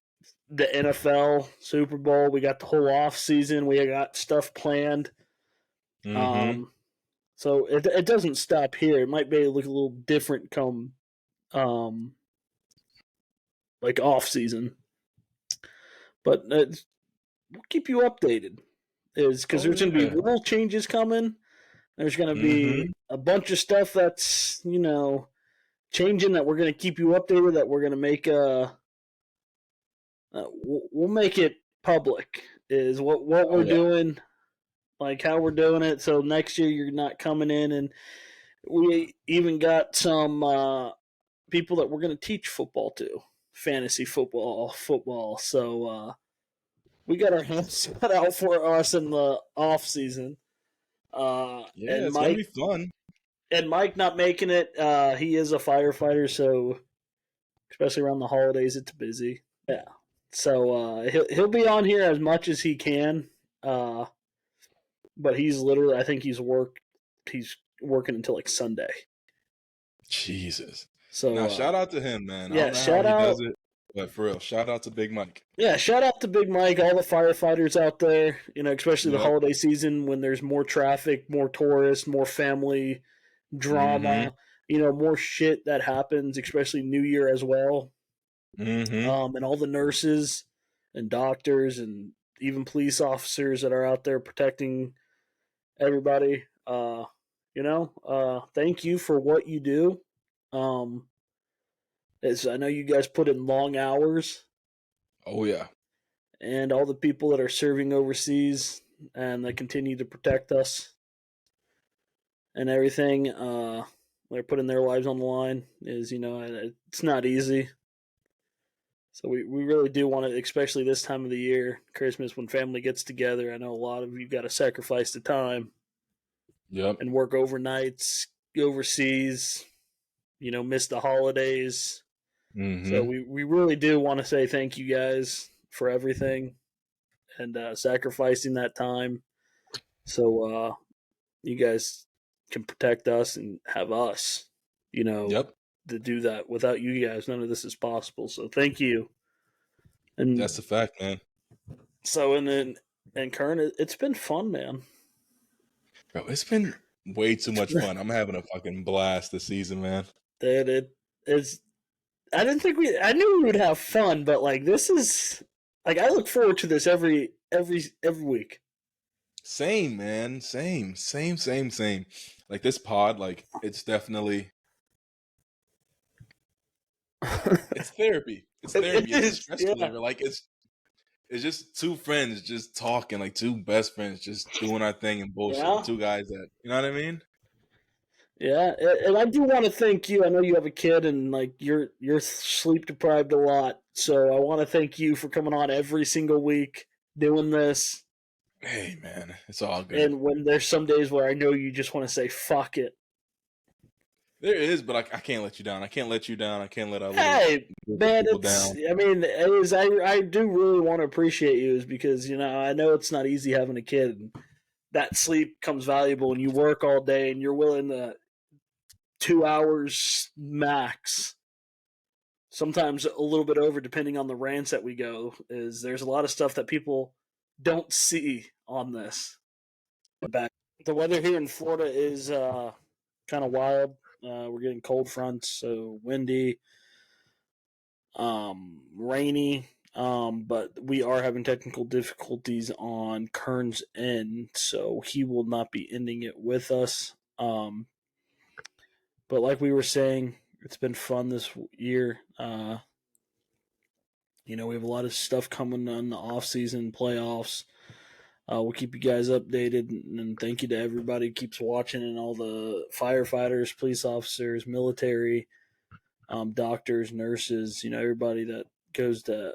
S1: the NFL Super Bowl. We got the whole off season. We got stuff planned.
S2: Mm-hmm.
S1: Um, so it doesn't stop here. It might be look a little different come um like off season, but we'll keep you updated. Is because
S2: Oh
S1: there's going to be
S2: yeah.
S1: rule changes coming. There's going to be
S2: Mm-hmm.
S1: a bunch of stuff that's changing that we're going to keep you updated. That we're going to make we'll make it public. Is what
S2: Oh
S1: we're
S2: yeah.
S1: doing, like how we're doing it. So next year you're not coming in, and we even got some people that we're going to teach football to, fantasy football. So we got our hands cut out for us in the off season.
S2: Yeah,
S1: And
S2: it's gonna
S1: Mike
S2: be fun.
S1: and Mike not making it. He is a firefighter, so especially around the holidays, it's busy. Yeah. So he'll be on here as much as he can. Uh, but he's literally, I think he's working until like Sunday.
S2: Jesus.
S1: So
S2: Now shout out to him, man. I
S1: yeah,
S2: don't know how
S1: shout
S2: he does
S1: out.
S2: it, but for real, shout out to Big Mike.
S1: Yeah, shout out to Big Mike, all the firefighters out there. Especially the
S2: Yep.
S1: holiday season when there's more traffic, more tourists, more family
S2: Mm-hmm.
S1: drama. More shit that happens, especially New Year as well.
S2: Mm-hmm.
S1: And all the nurses and doctors and even police officers that are out there protecting everybody. Thank you for what you do. Um, I know you guys put in long hours,
S2: Oh yeah.
S1: and all the people that are serving overseas and that continue to protect us and everything. They're putting their lives on the line. It's not easy. So we really do want to, especially this time of the year, Christmas, when family gets together. I know a lot of you got to sacrifice the time
S2: Yep.
S1: and work overnights, overseas, miss the holidays. So
S2: Mm-hmm.
S1: we really do want to say thank you guys for everything and sacrificing that time. So you guys can protect us and have us, you know,
S2: Yep.
S1: to do that. Without you guys, none of this is possible. So thank you.
S2: That's
S1: And
S2: a fact, man.
S1: so, and Kern, it's been fun, man.
S2: Bro, it's been way too much fun. I'm having a fucking blast this season, man.
S1: That it's. I didn't think I knew we would have fun, but like this is like I look forward to this every week.
S2: Same, man. Same. Like this pod, like it's definitely it's therapy. It's
S1: It
S2: therapy. It's a
S1: is,
S2: stress
S1: yeah,
S2: reliever. Like it's just two friends just talking, like two best friends just doing our thing and bullshit.
S1: yeah,
S2: Two guys that you know what I mean?
S1: yeah. And I do want to thank you. I know you have a kid, and like you're sleep deprived a lot, so I want to thank you for coming on every single week doing this.
S2: Hey man, it's all good.
S1: And when there's some days where I know you just want to say fuck it.
S2: There is, but I can't let you down. I can't let you down. I can't let our little
S1: Hey,
S2: group of
S1: man,
S2: people
S1: it's.
S2: down.
S1: I mean, I do really want to appreciate you, is because I know it's not easy having a kid. That sleep comes valuable, and you work all day, and you're willing to 2 hours max. Sometimes a little bit over, depending on the rants that we go. Is there's a lot of stuff that people don't see on this. Back, the weather here in Florida is kind of wild. We're getting cold fronts, so windy, rainy. But we are having technical difficulties on Kern's end, so he will not be ending it with us. But like we were saying, it's been fun this year. We have a lot of stuff coming on the off season playoffs. We'll keep you guys updated, and thank you to everybody who keeps watching, and all the firefighters, police officers, military, doctors, nurses. Everybody that goes to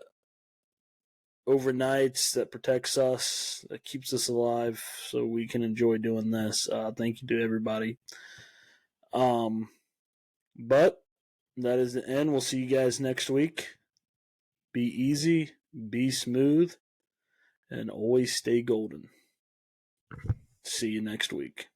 S1: overnights, that protects us, that keeps us alive, so we can enjoy doing this. Thank you to everybody. But that is the end. We'll see you guys next week. Be easy, be smooth, and always stay golden. See you next week.